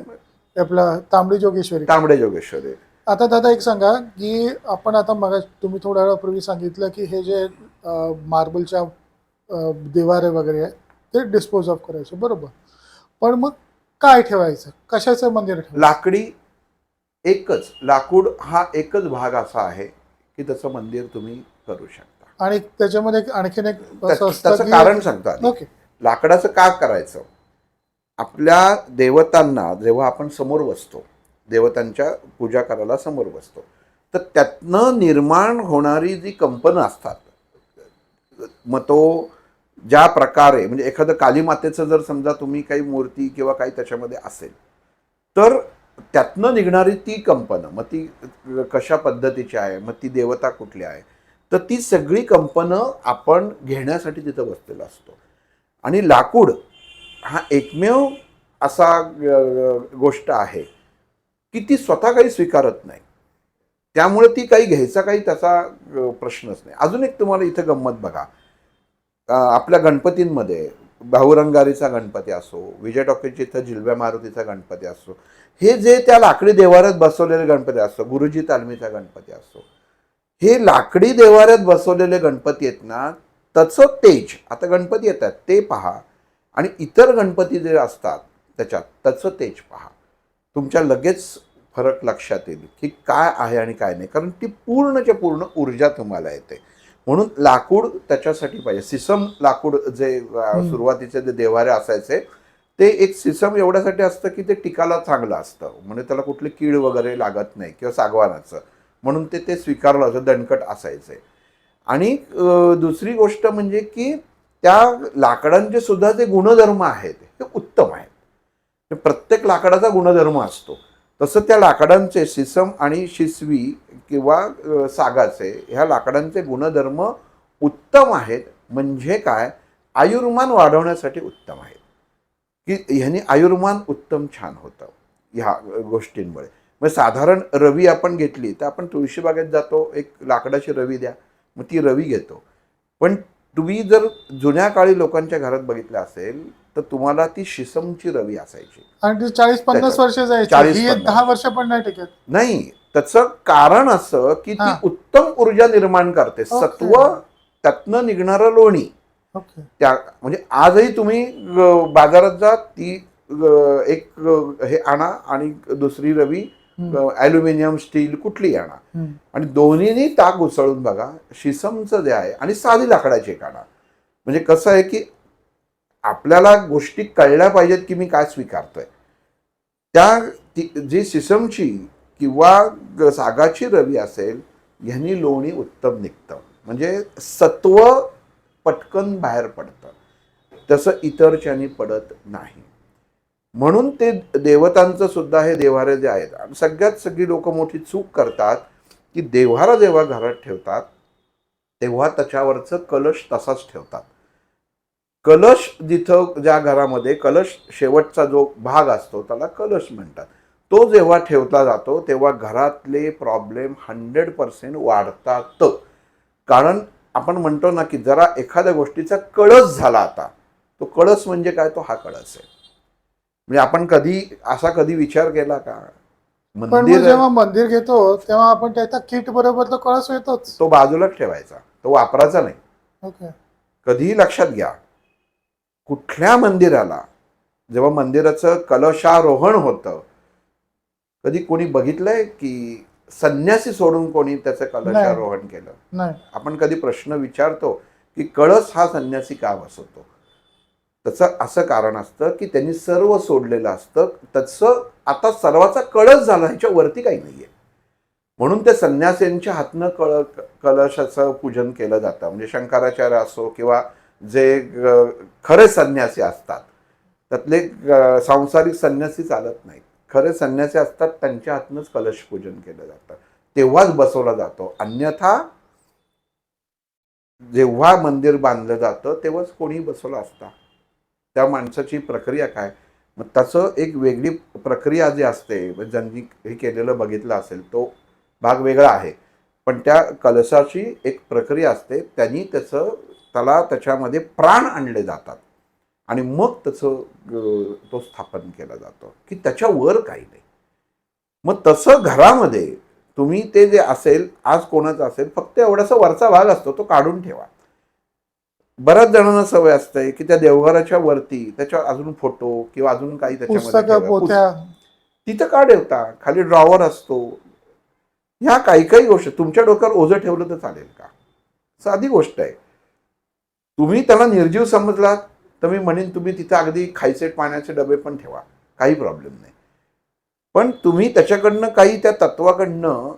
आपला तांबडी जोगेश्वरी. तांबडे जोगेश्वरी. आता दादा एक सांगा की आपण आता मग तुम्ही थोड्या वेळापूर्वी सांगितलं की हे जे मार्बलच्या देवारे वगैरे आहे ते डिस्पोज ऑफ करायचे, बरोबर. पण मग काय ठेवायचं, कशाचं मंदिर ठेवायचं? लाकडी, एकच लाकूड हा एकच भाग असा आहे की त्याचं मंदिर तुम्ही करू शकता. आणि त्याच्यामध्ये आणखीन एक त्याचं कारण सांगतो आधी. ओके. लाकडाचं का करायचं, आपल्या देवतांना जेव्हा आपण समोर बसतो, देवतांच्या पूजा करायला समोर बसतो, तर त्यातनं निर्माण होणारी जी कंपनं असतात, मग तो ज्या प्रकारे, म्हणजे एखादं कालीमातेचं जर समजा तुम्ही काही मूर्ती किंवा काही त्याच्यामध्ये असेल, तर त्यातनं निघणारी ती कंपनं, मग ती कशा पद्धतीची आहे, मग ती देवता कुठली आहे, तर ती सगळी कंपनं आपण घेण्यासाठी तिथं बसलेला असतो. आणि लाकूड हा एकमेव असा गोष्ट आहे की ती स्वतः काही स्वीकारत नाही, त्यामुळे ती काही घ्यायचा काही त्याचा प्रश्नच नाही. अजून एक तुम्हाला इथं गंमत बघा, आपल्या गणपतींमध्ये भाऊरंगारीचा गणपती असो, विजय टॉकीजच्या इथं जिलब्या मारुतीचा गणपती असो, हे जे त्या लाकडी देवाऱ्यात बसवलेले गणपती असतो, गुरुजी तालमीचा गणपती असतो, हे लाकडी देवाऱ्यात बसवलेले गणपती आहेत ना, त्याचं तेज, आता गणपती येतात ते पहा आणि इतर गणपती जे असतात त्याच्यात त्याचं तेज पहा, तुमच्या लगेच फरक लक्षात येईल की काय आहे आणि काय नाही. कारण ती पूर्णच्या पूर्ण ऊर्जा तुम्हाला येते. म्हणून लाकूड त्याच्यासाठी पाहिजे. सिसम लाकूड जे सुरुवातीचे जे देवारे असायचे, ते एक सिसम एवढ्यासाठी असतं की ते टिकायला चांगलं असतं, म्हणजे त्याला कुठली कीड वगैरे लागत नाही, किंवा सागवानाचं, म्हणून ते स्वीकारलं असं दणकट असायचे. आणि दुसरी गोष्ट म्हणजे की त्या लाकडांचे सुद्धा जे गुणधर्म आहेत ते उत्तम आहेत. प्रत्येक लाकडाचा गुणधर्म असतो, तसं त्या लाकडांचे सिसम आणि शिसवी किंवा सागाचे ह्या लाकडांचे गुणधर्म उत्तम आहेत. म्हणजे काय, आयुर्मान वाढवण्यासाठी उत्तम आहेत, की ह्याने आयुर्मान उत्तम छान होतं ह्या गोष्टींमुळे. मग साधारण रवी आपण घेतली तर आपण तुळशीबागेत जातो, एक लाकडाची रवी द्या, मग ती रवी घेतो. पण तुम्ही जर जुन्या काळी लोकांच्या घरात बघितलं असेल तर तुम्हाला ती शिसमची रवी असायची आणि ती 40-50 वर्ष जायची, 10 वर्ष पण नाही टिकत. नाही, त्याचं कारण असं की ती हा. उत्तम ऊर्जा निर्माण करते. ओके. सत्व त्यातनं निघणारं लोणी ओके. त्या म्हणजे आजही तुम्ही बाजारात जा ती एक हे आणा आणि दुसरी रवी ॲल्युमिनियम स्टील कुठली आणा आणि दोन्हीनी ताक उसळून बघा. शिसमचं जे आहे आणि साधी लाकडाची एक आणा. म्हणजे कसं आहे की आपल्याला गोष्टी कळल्या पाहिजेत की मी काय स्वीकारतोय. जी शिसमची किंवा सागाची रवी असेल ह्यांनी लोणी उत्तम निघतं. म्हणजे सत्व पटकन बाहेर पडतं. तसं इतरच्यानी पडत नाही. म्हणून ते देवतांचं सुद्धा हे देव्हारे जे आहेत सगळ्यात सगळी लोक मोठी चूक करतात की देव्हारा जेव्हा घरात ठेवतात तेव्हा त्याच्यावरचं कलश तसाच ठेवतात. कलश जिथं ज्या घरामध्ये कलश शेवटचा जो भाग असतो त्याला कलश म्हणतात. तो जेव्हा ठेवला जातो तेव्हा घरातले प्रॉब्लेम 100% वाढतात. कारण आपण म्हणतो ना की जरा एखाद्या गोष्टीचा कळस झाला आता. तो कळस म्हणजे काय? तो हा कळस आहे. म्हणजे आपण कधी विचार केला का? पण मग मंदिर जेव्हा मंदिर घेतो तेव्हा आपण त्याचा किट बरोबर तो कळस येतोच. तो बाजूलाच ठेवायचा. तो वापरायचा नाही. ओके. कधीही लक्षात घ्या कुठल्या मंदिराला जेव्हा मंदिराचं कलशारोहण होतं कधी कोणी बघितलंय की संन्यासी सोडून कोणी त्याचं कलशारोहण केलं? नाही. आपण कधी प्रश्न विचारतो की कळस हा संन्यासी का बसवतो? त्याचं असं कारण असतं की त्यांनी सर्व सोडलेलं असतं. त्याचं आता सर्वाचा कळस झाला ह्याच्यावरती काही नाहीये. म्हणून ते संन्यासींच्या हातनं कलशाचं पूजन केलं जातं. म्हणजे शंकराचार्य असो किंवा जे खरे संन्यासी असतात त्यातले सांसारिक संन्यासी चालत नाहीत. खरे संन्यासी असतात त्यांच्या हातनंच कलश पूजन केलं जातं. तेव्हाच बसवला जातो. अन्यथा जेव्हा मंदिर बांधलं जातं तेव्हाच कोणी बसवलं असता. त्या माणसाची प्रक्रिया काय? मग त्याचं एक वेगळी प्रक्रिया जी असते ज्यांनी हे केलेलं बघितलं असेल तो भाग वेगळा आहे. पण त्या कलशाची एक प्रक्रिया असते. त्यांनी त्याला त्याच्यामध्ये प्राण आणले जातात आणि मग त्याचं तो स्थापन केला जातो की त्याच्यावर काही नाही. मग तसं घरामध्ये तुम्ही ते जे असेल आज कोणाचं असेल फक्त एवढासा वरचा भाग असतो तो काढून ठेवा. बऱ्याच जणांना सवय असते की त्या देवघराच्या वरती त्याच्या अजून फोटो किंवा अजून काही त्याच्यामध्ये पुस्तकं, पोथ्या. तिथं का ठेवता? खाली ड्रॉवर असतो. ह्या काही गोष्टी तुमच्या डोक्यावर ओझं ठेवलं तर चालेल का? साधी गोष्ट आहे. तुम्ही त्याला निर्जीव समजलात तर मी म्हणेन तुम्ही तिथं अगदी खायचे पाण्याचे डबे पण ठेवा. काही प्रॉब्लेम नाही. पण तुम्ही त्याच्याकडनं काही त्या तत्वाकडनं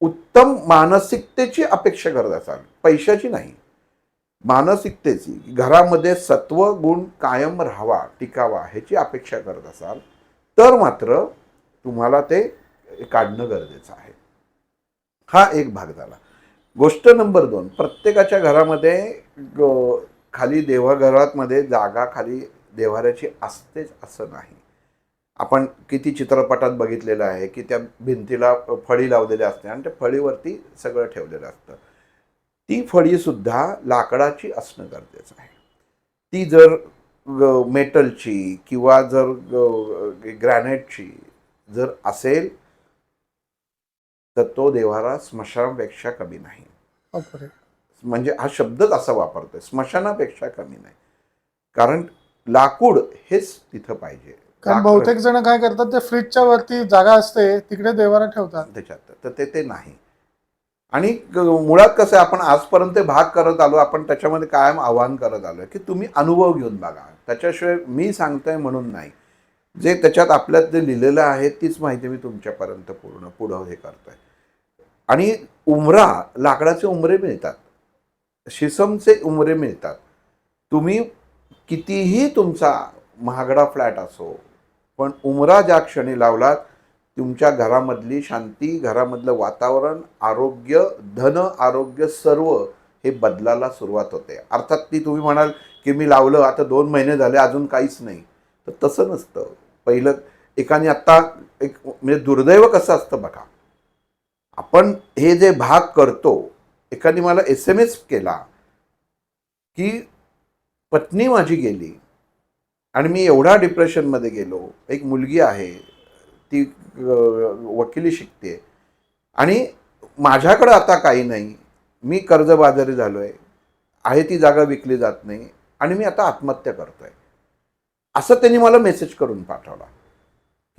उत्तम मानसिकतेची अपेक्षा करत असाल. पैशाची नाही. मानसिकतेची. घरामध्ये सत्व गुण कायम राहावा टिकावा ह्याची अपेक्षा करत असाल तर मात्र तुम्हाला ते काढणं गरजेचं आहे. हा एक भाग झाला. गोष्ट नंबर 2 प्रत्येकाच्या घरामध्ये खाली देवघरामध्ये जागा खाली देव्हाऱ्याची असतेच असं नाही. आपण किती चित्रपटात बघितलेलं आहे की त्या भिंतीला फळी लावलेल्या असते आणि त्या फळीवरती सगळं ठेवलेलं असतं. ती फळी सुद्धा लाकडाची असणं गरजेचं आहे. ती जर मेटलची किंवा जर ग्रॅनाइटची जर असेल तर तो देव्हारा स्मशानापेक्षा कमी नाही. म्हणजे हा शब्दच असा वापरतोय स्मशानापेक्षा कमी नाही. कारण लाकूड हेच तिथं पाहिजे. कारण बहुतेक जण काय करतात ते फ्रीजच्या वरती जागा असते तिकडे देवारा ठेवतात त्याच्यात तर ते नाही. आणि मुळात कसं आहे आपण आजपर्यंत भाग करत आलो आपण त्याच्यामध्ये कायम आव्हान करत आलोय की तुम्ही अनुभव घेऊन बघा. त्याच्याशिवाय मी सांगतोय म्हणून नाही. जे त्याच्यात आपल्यात जे लिहिलेलं आहे तीच माहिती मी तुमच्यापर्यंत पुढं हे करतोय. आणि उमरा लाकडाचे उमरे मिळतात. शिसमचे उमरे मिळतात. तुम्ही कितीही तुमचा महागडा फ्लॅट असो पण उमरा ज्या क्षणी लावलात तुमच्या घरामधली शांती घरामधलं वातावरण आरोग्य धन आरोग्य सर्व हे बदलायला सुरुवात होते. अर्थात ती तुम्ही म्हणाल की मी लावलं आता 2 महिने झाले अजून काहीच नाही तर तसं नसतं. पहिलं एकाने आत्ता एक म्हणजे दुर्दैव कसं असतं बघा. आपण हे जे भाग करतो एकाने मला SMS केला की पत्नी माझी गेली आणि मी एवढा डिप्रेशनमध्ये गेलो. एक मुलगी आहे ती वकिली शिकते आणि माझ्याकडं आता काही नाही, मी कर्जबाजारी झालो आहे ती जागा विकली जात नाही आणि मी आता आत्महत्या करतोय, असं त्यांनी मला मेसेज करून पाठवला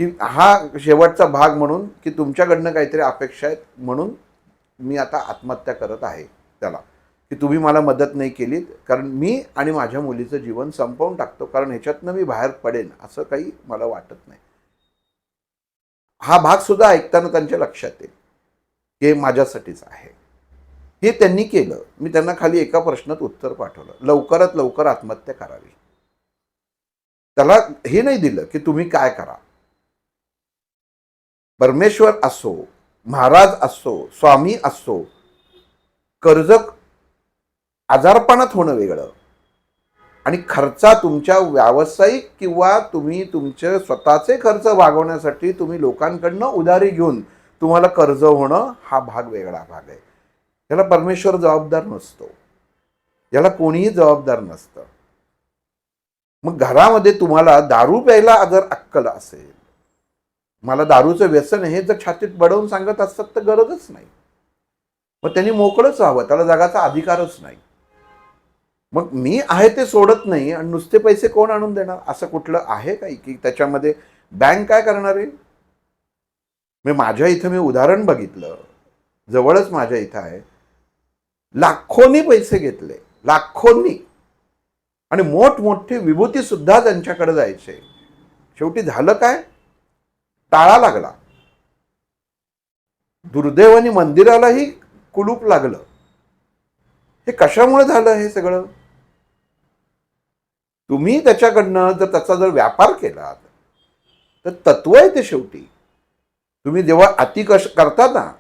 की हा शेवटचा भाग म्हणून की तुमच्याकडनं काहीतरी अपेक्षा आहेत म्हणून मी आता आत्महत्या करत आहे त्याला, की तुम्ही मला मदत नाही केलीत, कारण मी आणि माझ्या मुलीचं जीवन संपवून टाकतो, कारण ह्याच्यातनं मी बाहेर पडेन असं काही मला वाटत नाही. हा भाग सुद्धा ऐकताना त्यांच्या लक्षात येईल हे माझ्यासाठीच आहे. हे त्यांनी केलं. मी त्यांना खाली एका प्रश्नात उत्तर पाठवलं, लवकरात लवकर आत्महत्या करावी. त्याला हे नाही दिलं की तुम्ही काय करा. परमेश्वर असो, महाराज असो, स्वामी असो, कर्ज आजारपणात होणं वेगळं आणि खर्चा तुमच्या व्यावसायिक किंवा तुम्ही तुमचे स्वतःचे खर्च भागवण्यासाठी तुम्ही लोकांकडनं उधारी घेऊन तुम्हाला कर्ज होणं हा भाग वेगळा भाग आहे. याला परमेश्वर जबाबदार नसतो, याला कोणीही जबाबदार नसतं. मग घरामध्ये तुम्हाला दारू प्यायला जर अक्कल असेल, मला दारूचं व्यसन हे जर छातीत बडवून सांगत असतात तर गरजच नाही. मग त्यांनी मोकळंच व्हावं, त्याला जगाचा अधिकारच नाही. मग मी आहे ते सोडत नाही आणि नुसते पैसे कोण आणून देणार, असं कुठलं आहे काही की त्याच्यामध्ये बँक काय करणार आहे. मी माझ्या इथं मी उदाहरण बघितलं, जवळच माझ्या इथं आहे, लाखोंनी पैसे घेतले, लाखोंनी, आणि मोठमोठे विभूती सुद्धा त्यांच्याकडे जायचे. शेवटी झालं काय, टाळा लागला. दुर्दैवाने मंदिरालाही कुलूप लागलं. हे कशामुळे झालं हे सगळं. तुम्ही त्याच्याकडनं जर त्याचा जर व्यापार केला तर तत्व आहे ते. शेवटी तुम्ही जेव्हा अति करता ना,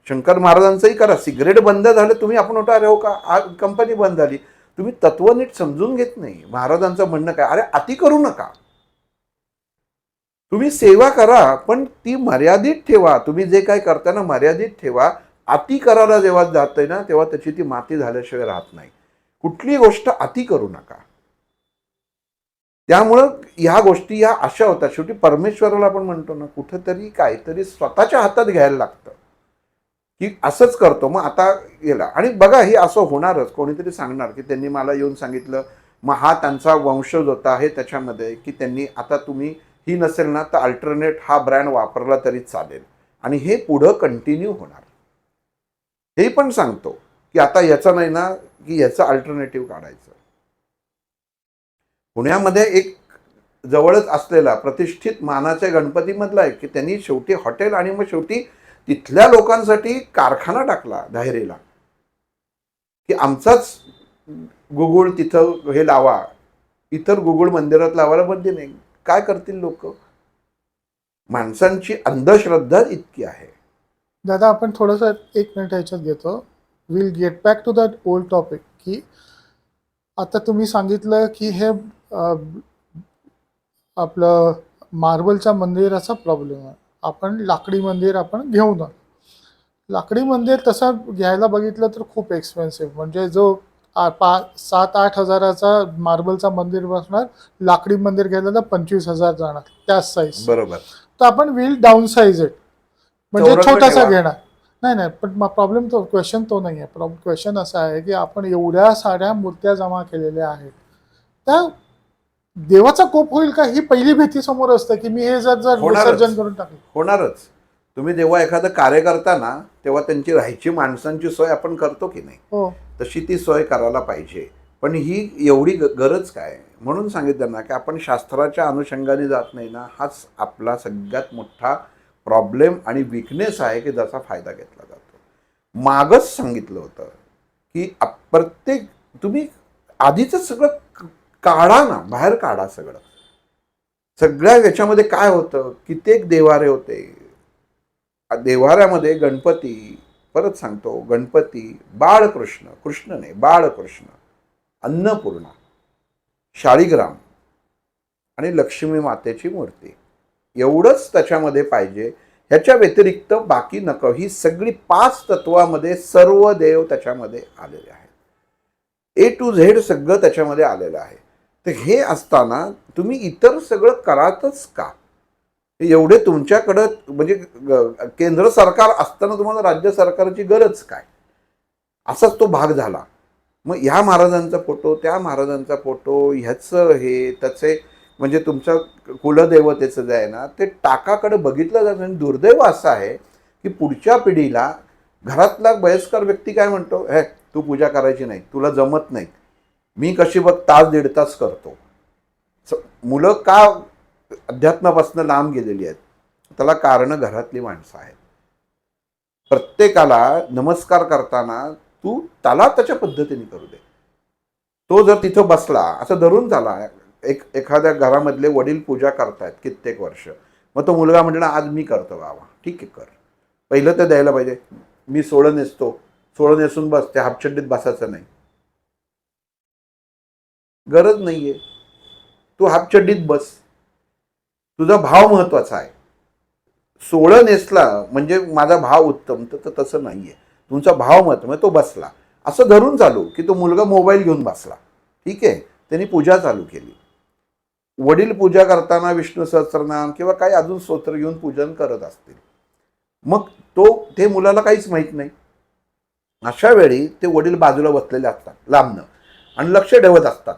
शंकर महाराजांचंही करा, सिगरेट बंद झालं तुम्ही आपण होता अरे हो का कंपनी बंद झाली, तुम्ही तत्व नीट समजून घेत नाही. महाराजांचं म्हणणं काय, अरे अति करू नका, तुम्ही सेवा करा पण ती मर्यादित ठेवा. तुम्ही जे काय करताना मर्यादित ठेवा. अति करायला जेव्हा जाते ना तेव्हा त्याची ती माती झाल्याशिवाय राहत नाही. कुठली गोष्ट अति करू नका. त्यामुळं ह्या गोष्टी ह्या अशा होतात. शेवटी परमेश्वराला आपण म्हणतो ना, कुठंतरी काहीतरी स्वतःच्या हातात घ्यायला लागतं की असंच करतो मग आता गेला. आणि बघा हे असं होणारच. कोणीतरी सांगणार की त्यांनी मला येऊन सांगितलं, मग हा त्यांचा वंशज होता हे त्याच्यामध्ये की त्यांनी आता तुम्ही ही नसेल ना तर अल्टरनेट हा ब्रँड वापरला तरी चालेल आणि हे पुढं कंटिन्यू होणार. हे पण सांगतो की आता याचं नाही ना की याचं अल्टरनेटिव्ह काढायचं. पुण्यामध्ये एक जवळच असलेला प्रतिष्ठित मानाच्या गणपतीमधला आहे की त्यांनी शेवटी हॉटेल आणि मग शेवटी तिथल्या लोकांसाठी कारखाना टाकला धायरेला की आमचाच गुगुळ तिथं हे लावा, इतर गुगुळ मंदिरात लावायला बंदी नाही. काय करतील लोक. माणसांची अंधश्रद्धा इतकी आहे. दादा आपण थोडंसं 1 मिनिट ह्याच्यात घेतो. Will get back to that old topic की आता तुम्ही सांगितलं की हे आपलं मार्बलच्या मंदिराचा प्रॉब्लेम आहे. आपण लाकडी मंदिर आपण घेऊ ना. लाकडी मंदिर तसं घ्यायला बघितलं तर खूप एक्सपेन्सिव्ह. म्हणजे जो 7-8 हजाराचा मार्बलचा मंदिर बसणार, लाकडी मंदिर घ्यायला तर 25,000 जाणार त्याच साईज. बरोबर. तर आपण विल डाऊन साईज इट, म्हणजे चौरंग छोटासा ठेवा. घेणार. नाही पण प्रॉब्लेम तो क्वेश्चन तो नाही आहे. क्वेश्चन असा आहे की आपण एवढ्या साऱ्या मूर्त्या जमा केलेल्या आहेत, त्या देवाचा कोप होईल का ही पहिली भीती समोर असते की मी हे जर विसर्जन करून टाकलं. होणारच. तुम्ही जेव्हा एखादं कार्य करता ना तेव्हा त्यांची राहायची माणसांची सोय आपण करतो की नाही, हो तशी ती सोय करायला पाहिजे. पण ही एवढी गरज काय, म्हणून सांगितलं ना की आपण शास्त्राच्या अनुषंगाने जात नाही ना, हाच आपला सगळ्यात मोठा प्रॉब्लेम आणि विकनेस आहे की ज्याचा फायदा घेतला जातो. मागच सांगितलं होतं की प्रत्येक तुम्ही आधीच सगळं काढा ना, बाहेर काढा सगळं. सगळ्या याच्यामध्ये काय होतं, कित्येक देवारे होते. देवाऱ्यामध्ये गणपती, परत सांगतो, गणपती, बाळकृष्ण, कृष्ण नाही बाळकृष्ण, अन्नपूर्णा, शाळीग्राम आणि लक्ष्मी मातेची मूर्ती, एवढंच त्याच्यामध्ये पाहिजे. ह्याच्या व्यतिरिक्त बाकी नको. ही सगळी 5 तत्वामध्ये सर्व देव त्याच्यामध्ये आलेले आहेत. A to Z सगळं त्याच्यामध्ये आलेलं आहे. तर हे असताना तुम्ही इतर सगळं करातच का. एवढे तुमच्याकडं म्हणजे केंद्र सरकार असताना तुम्हाला राज्य सरकारची गरज काय, असाच तो भाग झाला. मग ह्या महाराजांचा फोटो, त्या महाराजांचा फोटो, ह्याचं हे त्याचे म्हणजे तुमच्या कुलदेवतेचं जे आहे ना ते टाकाकडे बघितलं जातं. आणि दुर्दैव असं आहे की पुढच्या पिढीला घरातला वयस्कर व्यक्ती काय म्हणतो, हे तू पूजा करायची नाही, तुला जमत नाही, मी कशी बघ तास दीड तास करतो. मुलं का अध्यात्मापासून लांब गेलेली आहेत, त्याला कारण घरातली माणसं आहेत. प्रत्येकाला नमस्कार करताना तू त्याला त्याच्या पद्धतीने करू दे. तो जर तिथं बसला असं धरून झाला, एखाद्या घरामधले वडील पूजा करतायत कित्येक वर्ष, मग तो मुलगा म्हटला आज मी करतो बाबा, ठीक आहे कर. पहिलं तर द्यायला पाहिजे, मी सोळं नेसतो, सोळं नेसून बस, त्या हापचड्डीत बसायचं नाही, गरज नाहीये. तू हापचड्डीत बस, तुझा भाव महत्वाचा आहे. सोळं नेसला म्हणजे माझा भाव उत्तम, तर तसं नाहीये. तुमचा भाव महत्व, तो बसला असं धरून चालू की तो मुलगा मोबाईल घेऊन बसला, ठीक आहे, त्यांनी पूजा चालू केली. वडील पूजा करताना विष्णू सहस्त्रनाम किंवा काही अजून स्तोत्र घेऊन पूजन करत असतील, मग ते मुलाला काहीच माहीत नाही. अशा वेळी ते वडील बाजूला बसलेले असतात लांबनं आणि लक्ष ठेवत असतात,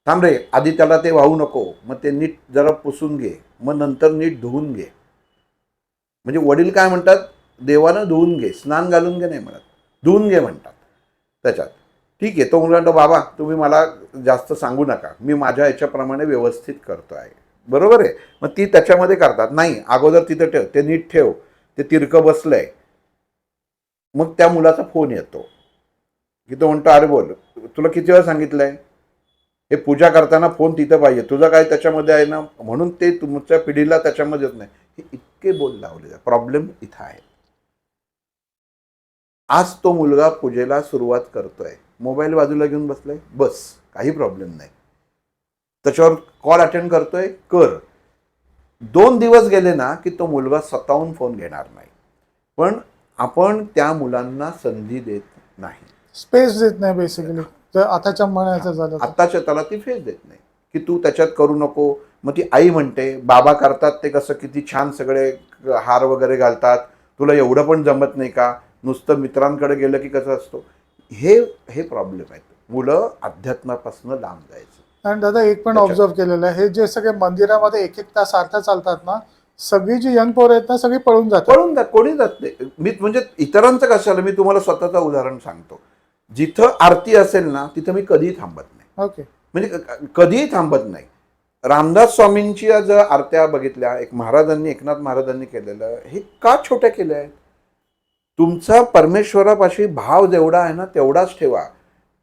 थांब रे, आधी त्याला ते वाहू नको, मग ते नीट जरा पुसून घे, मग नंतर नीट धुवून घे. म्हणजे वडील काय म्हणतात, देवानं धुवून घे, स्नान घालून घे नाही म्हणत, धुवून घे म्हणतात त्याच्यात. ठीक आहे, तो मुलगा म्हणतो बाबा तुम्ही मला जास्त सांगू नका, मी माझ्या याच्याप्रमाणे व्यवस्थित करतो आहे, बरोबर आहे. मग ती त्याच्यामध्ये करतात, नाही अगोदर तिथं ठेव, ते नीट ठेव, ते तिरकं बसलंय. मग त्या मुलाचा फोन येतो की तो म्हणतो, अरे बोल, तुला किती वेळा सांगितलंय हे पूजा करताना फोन तिथं पाहिजे, तुझं काय त्याच्यामध्ये आहे ना, म्हणून ते तुमच्या पिढीला त्याच्यामध्ये येत नाही. हे इतके बोल लावले. प्रॉब्लेम इथं आहे. आज तो मुलगा पूजेला सुरुवात करतोय, मोबाईल बाजूला घेऊन बसलाय, बस काही प्रॉब्लेम नाही, त्याच्यावर कॉल अटेंड करतोय, कर. 2 दिवस गेले ना की तो मुलगा स्वतःहून फोन घेणार नाही. पण आपण त्या मुलांना संधी देत नाही, स्पेस देत नाही बेसिकली. तर आताच्या म्हणायचं झालं तर. आताच्या त्याला ती फेस देत नाही की तू त्याच्यात करू नको. मग ती आई म्हणते, बाबा करतात ते कसं किती छान सगळे हार वगैरे घालतात, तुला एवढं पण जमत नाही का, नुसतं मित्रांकडे गेलं की कसं असतो. हे प्रॉब्लेम आहेत. मुलं अध्यात्मापासून लांब जायचं. आणि दादा एक पण ऑब्झर्व केलेलं आहे, हे जे सगळे मंदिरामध्ये 1-1 तास अर्ध्या चालतात ना, सगळी जी यंग पोरं आहेत ना सगळी पळून जातात. कोणी जात नाही. मी म्हणजे इतरांचं कशाला, मी तुम्हाला स्वतःचं उदाहरण सांगतो. जिथं आरती असेल ना तिथं मी कधीही थांबत नाही. ओके. म्हणजे कधीही थांबत नाही. रामदास स्वामींची जर आरत्या बघितल्या, एक महाराजांनी, एकनाथ महाराजांनी केलेलं, हे का छोट्या केल्या आहेत. तुमचा परमेश्वरापाशी भाव जेवढा आहे ना तेवढाच ठेवा.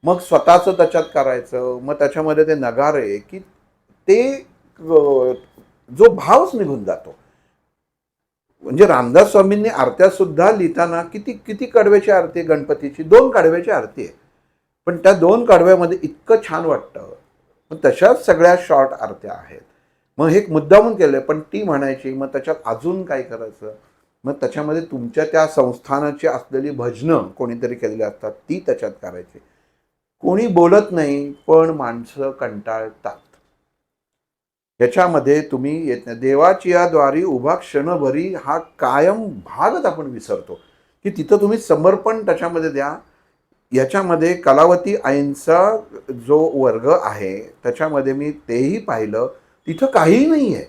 मग स्वतःचं त्याच्यात करायचं, मग त्याच्यामध्ये ते नगारे की ते जो भावच निघून जातो. म्हणजे रामदास स्वामींनी आरत्या सुद्धा लिहिताना किती किती कडव्याची आरती आहे गणपतीची, 2 कडव्याची आरती आहे, पण त्या 2 कडव्यामध्ये इतकं छान वाटतं. पण तशाच सगळ्या शॉर्ट आरत्या आहेत. मग हे मुद्दामून केलंय, पण ती म्हणायची, मग त्याच्यात अजून काय करायचं, मग त्याच्यामध्ये तुमच्या त्या संस्थानाची असलेली भजनं कोणीतरी केलेली असतात ती त्याच्यात करायची. कोणी बोलत नाही, पण माणसं कंटाळतात. याच्यामध्ये तुम्ही येत नाही. देवाची या द्वारी उभा क्षणभरी हा कायम भागच आपण विसरतो की तिथं तुम्ही समर्पण त्याच्यामध्ये द्या. याच्यामध्ये कलावती आईंचा जो वर्ग आहे त्याच्यामध्ये मी तेही पाहिलं, तिथं काही नाही आहे,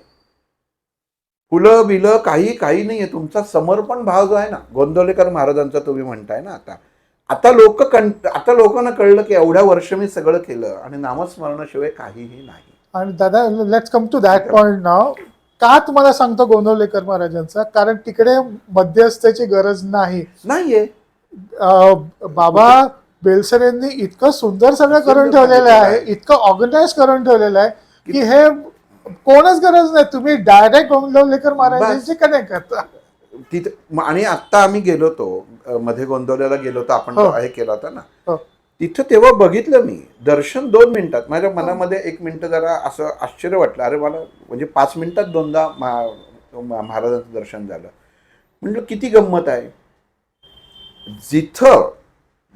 फुलं बिलं काही नाही आहे. तुमचा समर्पण भाव जो आहे ना, गोंदवलेकर महाराजांचा तुम्ही म्हणताय ना, आता लोकांना कळलं की एवढ्या वर्ष मी सगळं केलं आणि नामस्मरणाशिवाय काहीही नाही. आणि दादा let's come to that point नाव. का तुम्हाला सांगतो गोंदवलेकर महाराजांचा, कारण तिकडे मध्यस्थाची गरज नाहीये. बाबा बेलसरेंनी इतकं सुंदर सगळं करून ठेवलेलं आहे, इतकं ऑर्गनाइज करून ठेवलेलं आहे की हे कोणच गरज नाही, तुम्ही डायरेक्ट गोंदवलेकर महाराजांशी कनेक्ट करता तिथे. आणि आता आम्ही गेलो होतो मध्ये गोंदवल्याला गेलो होतो आपण, हे केला होता ना तिथं, तेव्हा बघितलं मी दर्शन 2 मिनिटात. माझ्या मनामध्ये 1 मिनिट जरा असं आश्चर्य वाटलं, अरे मला म्हणजे 5 मिनिटात 2दा महाराजांचं दर्शन झालं. म्हटलं किती गंमत आहे. जिथं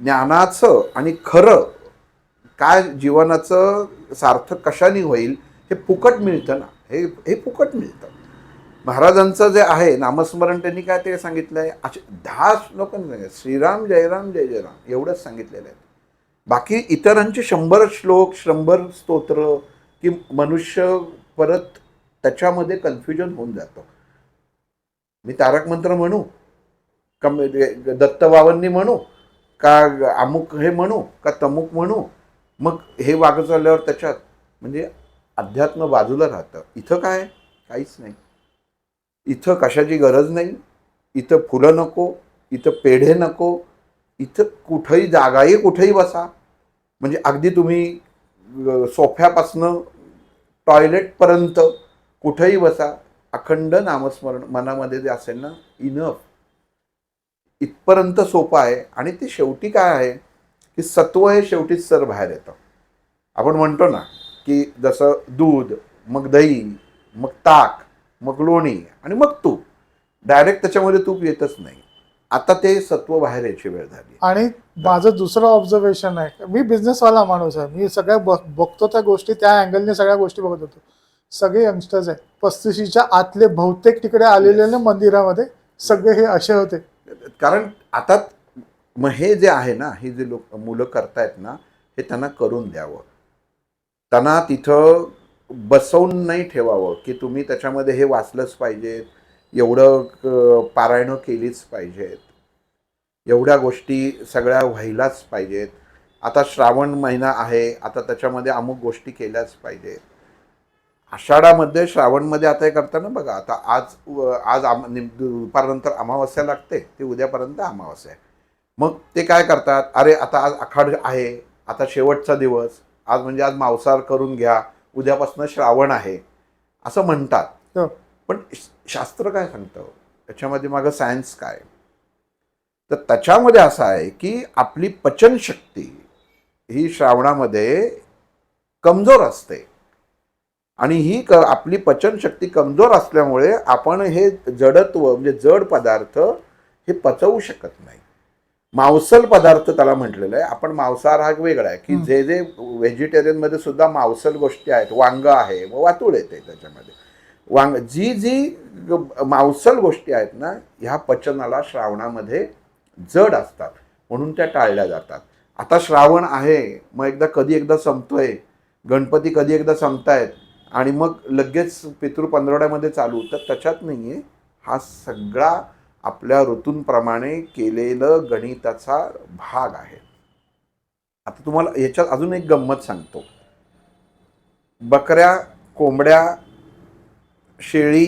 ज्ञानाचं आणि खरं काय जीवनाचं सार्थक कशाने होईल हे फुकट मिळतं ना, हे फुकट मिळतं. महाराजांचं जे आहे नामस्मरण त्यांनी काय ते सांगितलंय, असे 10 श्लोकांनी सांगितलं, श्रीराम जयराम जय जयराम एवढंच सांगितलेलं आहे. बाकी इतरांचे 100 श्लोक 100 स्तोत्र की मनुष्य परत त्याच्यामध्ये कन्फ्युजन होऊन जातो. मी तारक मंत्र म्हणू का दत्त बाबांनी म्हणू का अमुक हे म्हणू का तमुक म्हणू, मग हे वागत चालल्यावर त्याच्यात म्हणजे अध्यात्म बाजूला राहतं. इथं काय काहीच नाही, इथं कशाची गरज नाही, इथं फुलं नको, इथं पेढे नको, इथं कुठंही जागाही कुठेही बसा, म्हणजे अगदी तुम्ही सोफ्यापासनं टॉयलेटपर्यंत कुठेही बसा, अखंड नामस्मरण मनामध्ये जे असेल ना, इनफ, इथपर्यंत सोपं आहे. आणि ते शेवटी काय आहे की सत्व हे शेवटीच सर बाहेर येतं. आपण म्हणतो ना की जसं दूध, मग दही, मग ताक, मग लोणी आणि मग तूप, डायरेक्ट त्याच्यामध्ये तूप येतच नाही. आता ते सत्व बाहेर यायची वेळ झाली. आणि माझं दुसरं ऑब्झर्वेशन आहे, मी बिझनेसवाला माणूस आहे, मी सगळ्या बघतो त्या गोष्टी, त्या अँगलने सगळ्या गोष्टी बघत होतो. सगळे यंगस्टर्स आहेत, 35च्या आतले बहुतेक तिकडे आलेले ना मंदिरामध्ये, सगळे हे असे होते. कारण आता मग हे जे आहे ना, हे जे लोक मुलं करतायत ना, हे त्यांना करून द्यावं. त्यांना तिथं बसवून नाही ठेवावं की तुम्ही त्याच्यामध्ये हे वाचलंच पाहिजेत, एवढं पारायणं केलीच पाहिजेत, एवढ्या गोष्टी सगळ्या व्हायलाच पाहिजेत. आता श्रावण महिना आहे, आता त्याच्यामध्ये अमुक गोष्टी केल्याच पाहिजेत. आषाढामध्ये श्रावणमध्ये आता हे करताना बघा, आता आज दुपारनंतर अमावस्या लागते, ते उद्यापर्यंत अमावस्या आहे. मग ते काय करतात, अरे आता आज आखाड आहे, आता शेवटचा दिवस, आज म्हणजे आज मांसाहार करून घ्या, उद्यापासून श्रावण आहे असं म्हणतात. पण शास्त्र काय सांगतं त्याच्यामध्ये, मागं सायन्स काय, तर त्याच्यामध्ये असं आहे की आपली पचनशक्ती ही श्रावणामध्ये कमजोर असते. आणि ही आपली पचनशक्ती कमजोर असल्यामुळे आपण हे जडत्व म्हणजे जड पदार्थ हे पचवू शकत नाही. मांसल पदार्थ त्याला म्हटलेलं आहे. आपण मांसाहार हा वेगळा आहे की जे जे व्हेजिटेरियनमध्ये सुद्धा मांसल गोष्टी आहेत, वांग आहे, वातूळ येते त्याच्यामध्ये, वांग जी जी मांसल गोष्टी आहेत ना, ह्या पचनाला श्रावणामध्ये जड असतात, म्हणून त्या टाळल्या जातात. आता श्रावण आहे, मग कधी एकदा संपतोय, गणपती कधी एकदा संपतायत आणि मग लगेच पितृ पंधरवड्यामध्ये चालू, तर त्याच्यात नाही आहे. हा सगळा आपल्या ऋतूंप्रमाणे केलेलं गणिताचा भाग आहे. आता तुम्हाला याच्यात अजून एक गंमत सांगतो. बकऱ्या, कोंबड्या, शेळी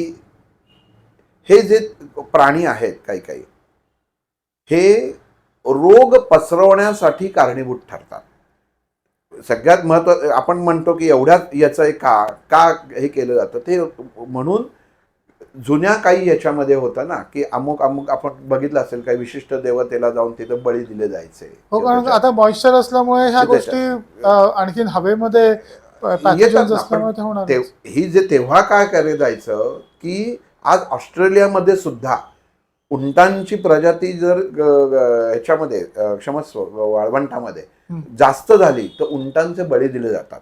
हे जे प्राणी आहेत काही काही, हे रोग पसरवण्यासाठी कारणीभूत ठरतात. सगळ्यात महत्त्वाचं आपण म्हणतो की एवढ्याच याचं का हे केलं जातं, ते म्हणून जुन्या काही याच्यामध्ये होतं ना की अमुक अमुक आपण बघितलं असेल, काही विशिष्ट देवतेला जाऊन तिथं बळी दिले जायचे. हो, कारण आता मॉइश्चर असल्यामुळे ह्या गोष्टी आणखीन हवेमध्ये pathogens असल्यामुळे ते होणार. ही जे तेव्हा काय केलं जायचं की आज ऑस्ट्रेलियामध्ये सुद्धा उंटांची प्रजाती जर ह्याच्यामध्ये क्षमस्व वाळवंटामध्ये जास्त झाली तर उंटांचे बळी दिले जातात.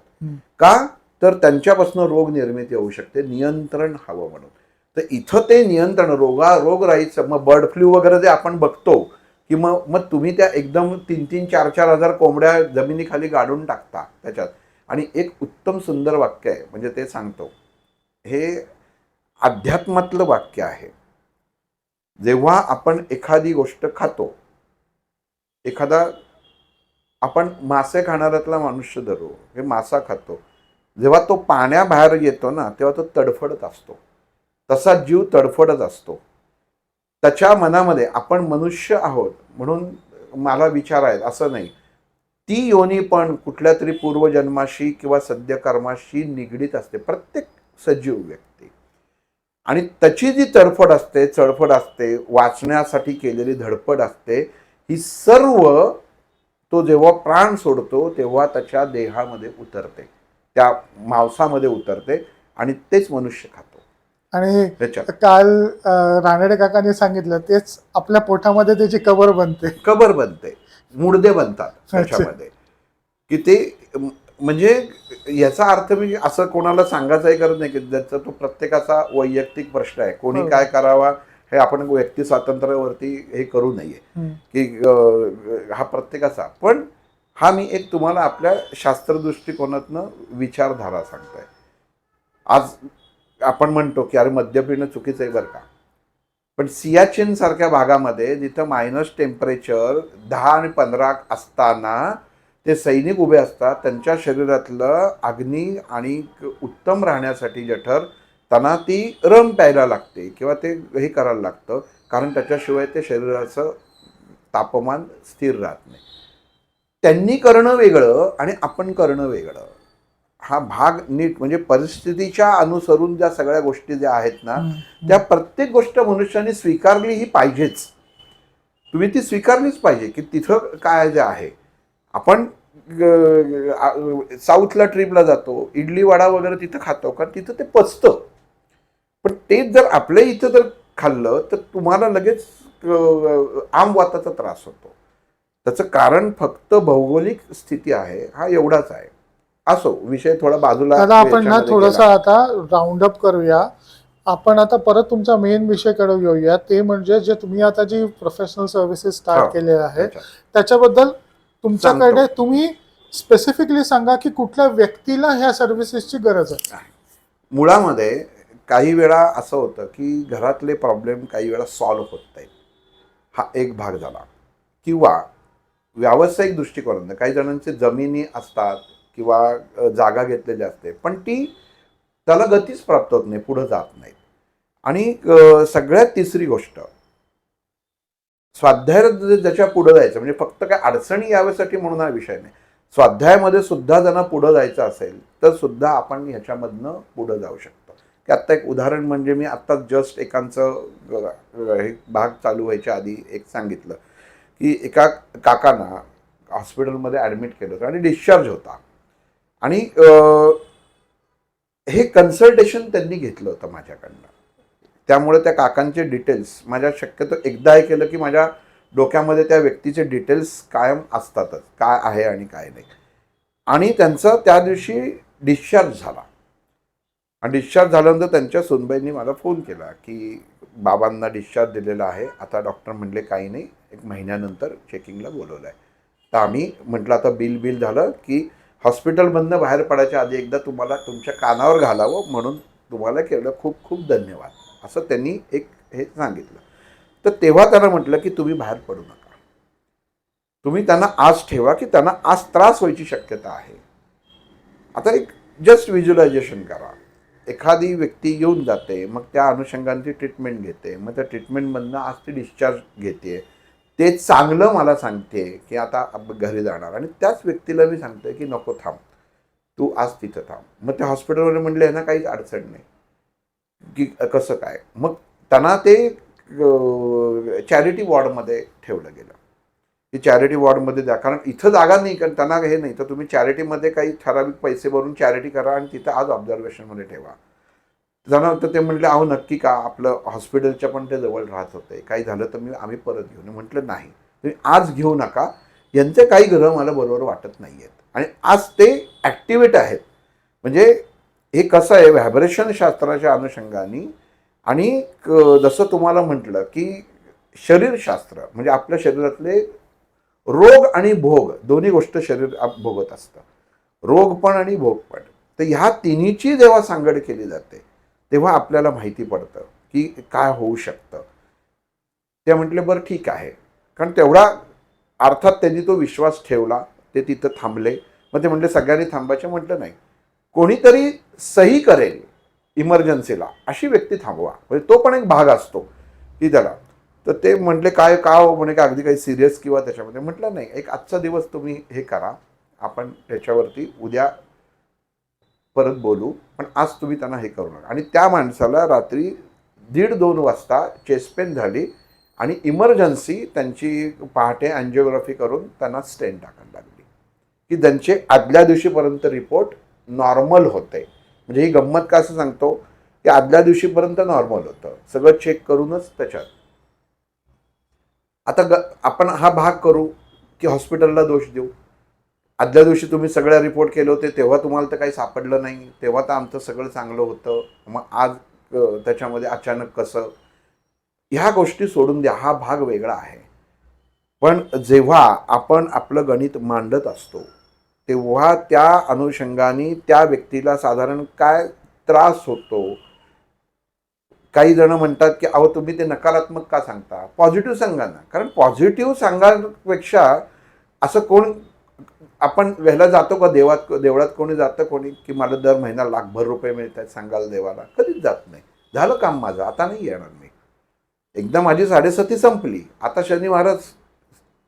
का, तर त्यांच्यापासून रोग निर्मिती होऊ शकते, नियंत्रण हवं म्हणून. तर इथं ते नियंत्रण रोग राहायचं. मग बर्ड फ्लू वगैरे जे आपण बघतो की मग तुम्ही त्या एकदम 3-3, 4-4 हजार कोंबड्या जमिनीखाली गाडून टाकता त्याच्यात. आणि एक उत्तम सुंदर वाक्य आहे, म्हणजे ते सांगतो, हे अध्यात्मातलं वाक्य आहे. जेव्हा आपण एखादी गोष्ट खातो, एखादा आपण मासे खाणाऱ्यातला मनुष्य धरू, हे मासा खातो, जेव्हा तो पाण्याबाहेर येतो ना, तेव्हा तो तडफडत असतो. तसा जीव तडफडत असतो. त्याच्या मनामध्ये आपण मनुष्य आहोत म्हणून मला विचार आहेत असं नाही, ती योनी पण कुठल्या तरी पूर्वजन्माशी किंवा सद्यकर्माशी निगडीत असते प्रत्येक सजीव व्यक्ती. आणि त्याची जी तडफड असते, चळफड असते, वाचण्यासाठी केलेली धडपड असते, ही सर्व तो जेव्हा प्राण सोडतो तेव्हा त्याच्या देहामध्ये उतरते, त्या मांसामध्ये उतरते आणि तेच मनुष्य खातो. आणि काल रानडे काकांनी सांगितलं, तेच आपल्या पोटामध्ये त्याची कबर बनते, मुडदे बनतात त्याच्यामध्ये की ते म्हणजे याचा अर्थ मी असं कोणाला सांगायचाही करत नाही की ज्याचा तो प्रत्येकाचा वैयक्तिक प्रश्न आहे, कोणी बरोबर. काय करावा हे आपण व्यक्ती स्वातंत्र्यावरती हे करू नये हम्म. की हा प्रत्येकाचा. पण हा मी एक तुम्हाला आपल्या शास्त्रदृष्टिकोनातनं विचारधारा सांगतोय. आज आपण म्हणतो की अरे मद्य पिणं चुकीचं आहे बरं का, पण सियाचीन सारख्या भागामध्ये जिथं मायनस टेम्परेचर 10 आणि 15 असताना ते सैनिक उभे असतात, त्यांच्या शरीरातलं अग्नी आणि उत्तम राहण्यासाठी जठर त्यांना ती रम प्यायला लागते किंवा ते हे करायला लागतं, कारण त्याच्याशिवाय ते शरीराचं तापमान स्थिर राहत नाही. त्यांनी करणं वेगळं आणि आपण करणं वेगळं. हा भाग नीट म्हणजे परिस्थितीच्या अनुसरून ज्या सगळ्या गोष्टी ज्या आहेत ना, त्या प्रत्येक गोष्ट मनुष्याने स्वीकारली ही पाहिजेच. तुम्ही ती स्वीकारलीच पाहिजे की तिथं काय जे आहे. आपण साऊथला ट्रिपला जातो, इडली वडा वगैरे तिथं खातो कारण तिथं ते पचतं. पण तेच जर आपल्या इथं जर खाल्लं तर तुम्हाला लगेच आमवाताचा त्रास होतो. त्याचं कारण फक्त भौगोलिक स्थिती आहे, हा एवढाच आहे. असो, विषय थोडा बाजूला दादा आपण ना याच्यामध्ये थोडस गेला. आता राऊंड अप करूया. आपण आता परत तुमचा मेन विषयाकडे घेऊया, ते म्हणजे जे तुम्ही आता जी प्रोफेशनल सर्व्हिसेस स्टार्ट हो, केलेल्या आहेत त्याच्यात. त्याच्याबद्दल तुमच्याकडे सांगतो. तुम्ही स्पेसिफिकली सांगा की कुठल्या व्यक्तीला ह्या सर्व्हिसेसची गरज आहे. मुळामध्ये काही वेळा असं होतं की घरातले प्रॉब्लेम काही वेळा सॉल्व्ह होत नाहीत, हा एक भाग झाला. किंवा व्यावसायिक दृष्टिकोनातून काही जणांचे जमिनी असतात किंवा जागा घेतलेली असते, पण ती त्याला गतीच प्राप्त होत नाही, पुढं जात नाहीत. आणि सगळ्यात तिसरी गोष्ट, स्वाध्याय ज्याच्या पुढं जायचं म्हणजे फक्त काय अडचणी याव्यासाठी म्हणून हा विषय नाही. स्वाध्यायामध्ये सुद्धा ज्यांना पुढं जायचं असेल तर सुद्धा आपण ह्याच्यामधनं पुढं जाऊ शकतो. की आत्ता एक उदाहरण म्हणजे मी आत्ताच जस्ट एकांचं हे भाग चालू व्हायच्या आधी एक सांगितलं की एका काकांना हॉस्पिटलमध्ये ॲडमिट केलं होतं आणि डिस्चार्ज होता. आणि हे कन्सल्टेशन त्यांनी घेतलं होतं माझ्याकडनं. त्यामुळे त्या काकांचे डिटेल्स माझ्या शक्यतो एकदा हे केलं की माझ्या डोक्यामध्ये त्या व्यक्तीचे डिटेल्स कायम असतातच, काय आहे आणि काय नाही. आणि त्यांचा त्या दिवशी डिस्चार्ज झाला. आणि डिस्चार्ज झाल्यानंतर त्यांच्या सुनबाईंनी मला फोन केला की बाबांना डिस्चार्ज दिलेला आहे, आता डॉक्टर म्हणले काही नाही, 1 महिन्यानंतर चेकिंगला बोलवलं आहे. तर आम्ही म्हटलं आता बिल झालं की हॉस्पिटलमधनं बाहेर पडायच्या आधी एकदा तुम्हाला तुमच्या कानावर घालावं म्हणून तुम्हाला केलं, खूप खूप धन्यवाद, असं त्यांनी एक हे सांगितलं. तर तेव्हा त्यांना म्हटलं की तुम्ही बाहेर पडू नका, तुम्ही त्यांना आज ठेवा की त्यांना आज त्रास व्हायची शक्यता आहे. आता एक जस्ट व्हिज्युअलायझेशन करा, एखादी व्यक्ती येऊन जाते, मग त्या अनुषंगाने ट्रीटमेंट घेते, मग त्या ट्रीटमेंटमधनं आज ती डिस्चार्ज घेते, ते चांगलं मला सांगते की आता घरी जाणार, आणि त्याच व्यक्तीला मी सांगतोय की नको थांब, तू आज तिथं थांब. मग त्या हॉस्पिटलमध्ये म्हणले ना काहीच अडचण नाही की कसं काय, मग त्यांना ते चॅरिटी वॉर्डमध्ये ठेवलं गेलं की चॅरिटी वॉर्डमध्ये द्या, कारण इथं जागा नाही, कारण त्यांना हे नाही, तर तुम्ही चॅरिटीमध्ये काही ठराविक पैसे भरून चॅरिटी करा आणि तिथं आज ऑब्झर्वेशनमध्ये ठेवा. त्यानंतर ते म्हटले अहो नक्की का, आपलं हॉस्पिटलच्या पण ते जवळ राहत होते, काही झालं तर आम्ही परत घेऊन. म्हटलं नाही, तुम्ही आज घेऊ नका, यांचे काही ग्रह मला बरोबर वाटत नाही आहेत. आणि आज ते ॲक्टिवेट आहेत. म्हणजे हे कसं आहे, व्हायब्रेशन शास्त्राच्या अनुषंगाने आणि जसं तुम्हाला म्हटलं की शरीरशास्त्र म्हणजे आपल्या शरीरातले रोग आणि भोग दोन्ही गोष्ट शरीर भोगत असतं, रोग पण आणि भोग पण. तर ह्या तिन्हीची जेव्हा सांगड केली जाते तेव्हा आपल्याला माहिती पडतं की काय होऊ शकतं. ते म्हटले बरं ठीक आहे, कारण तेवढा अर्थात त्यांनी तो विश्वास ठेवला, ते तिथं थांबले. मग ते म्हटले सगळ्यांनी थांबायचे, म्हटलं नाही, कोणीतरी सही करेल इमर्जन्सीला अशी व्यक्ती थांबवा, म्हणजे तो पण एक भाग असतो की त्याला. तर ते म्हटले काय का हो, म्हणे का अगदी काही सिरियस किंवा त्याच्यामध्ये. म्हटलं नाही, एक आजचा दिवस तुम्ही हे करा, आपण त्याच्यावरती उद्या परत बोलू, पण आज तुम्ही त्यांना हे करू नका. आणि त्या माणसाला रात्री 1:30-2 वाजता चेस्ट पेन झाली आणि इमर्जन्सी त्यांची पहाटे अँजिओग्राफी करून त्यांना स्टेंट टाकायला लागली की त्यांचे आदल्या दिवशीपर्यंत रिपोर्ट नॉर्मल होते. म्हणजे ही गंमत का असं सांगतो की आदल्या दिवशीपर्यंत नॉर्मल होतं, सगळं चेक करूनच त्याच्यात. आता आपण हा भाग करू की हॉस्पिटलला दोष देऊ. आदल्या दिवशी तुम्ही सगळ्या रिपोर्ट केले होते तेव्हा तुम्हाला तर काही सापडलं नाही, तेव्हा तर आमचं सगळं चांगलं होतं, मग आज त्याच्यामध्ये अचानक कसं? ह्या गोष्टी सोडून द्या, हा भाग वेगळा आहे. पण जेव्हा आपण आपलं गणित मांडत असतो तेव्हा त्या अनुषंगाने त्या व्यक्तीला साधारण काय त्रास होतो. काही जण म्हणतात की अहो तुम्ही ते नकारात्मक का सांगता, पॉझिटिव्ह सांगा ना. कारण पॉझिटिव्ह सांगण्यापेक्षा असं कोण, आपण ह्याला जातो का देवळात कोणी जातं कोणी की मला दर महिना लाखभर रुपये मिळत आहेत सांगायला देवाला? कधीच जात नाही. झालं काम माझं, आता नाही येणार मी. एकदा माझी 7.5 संपली, आता शनी महाराज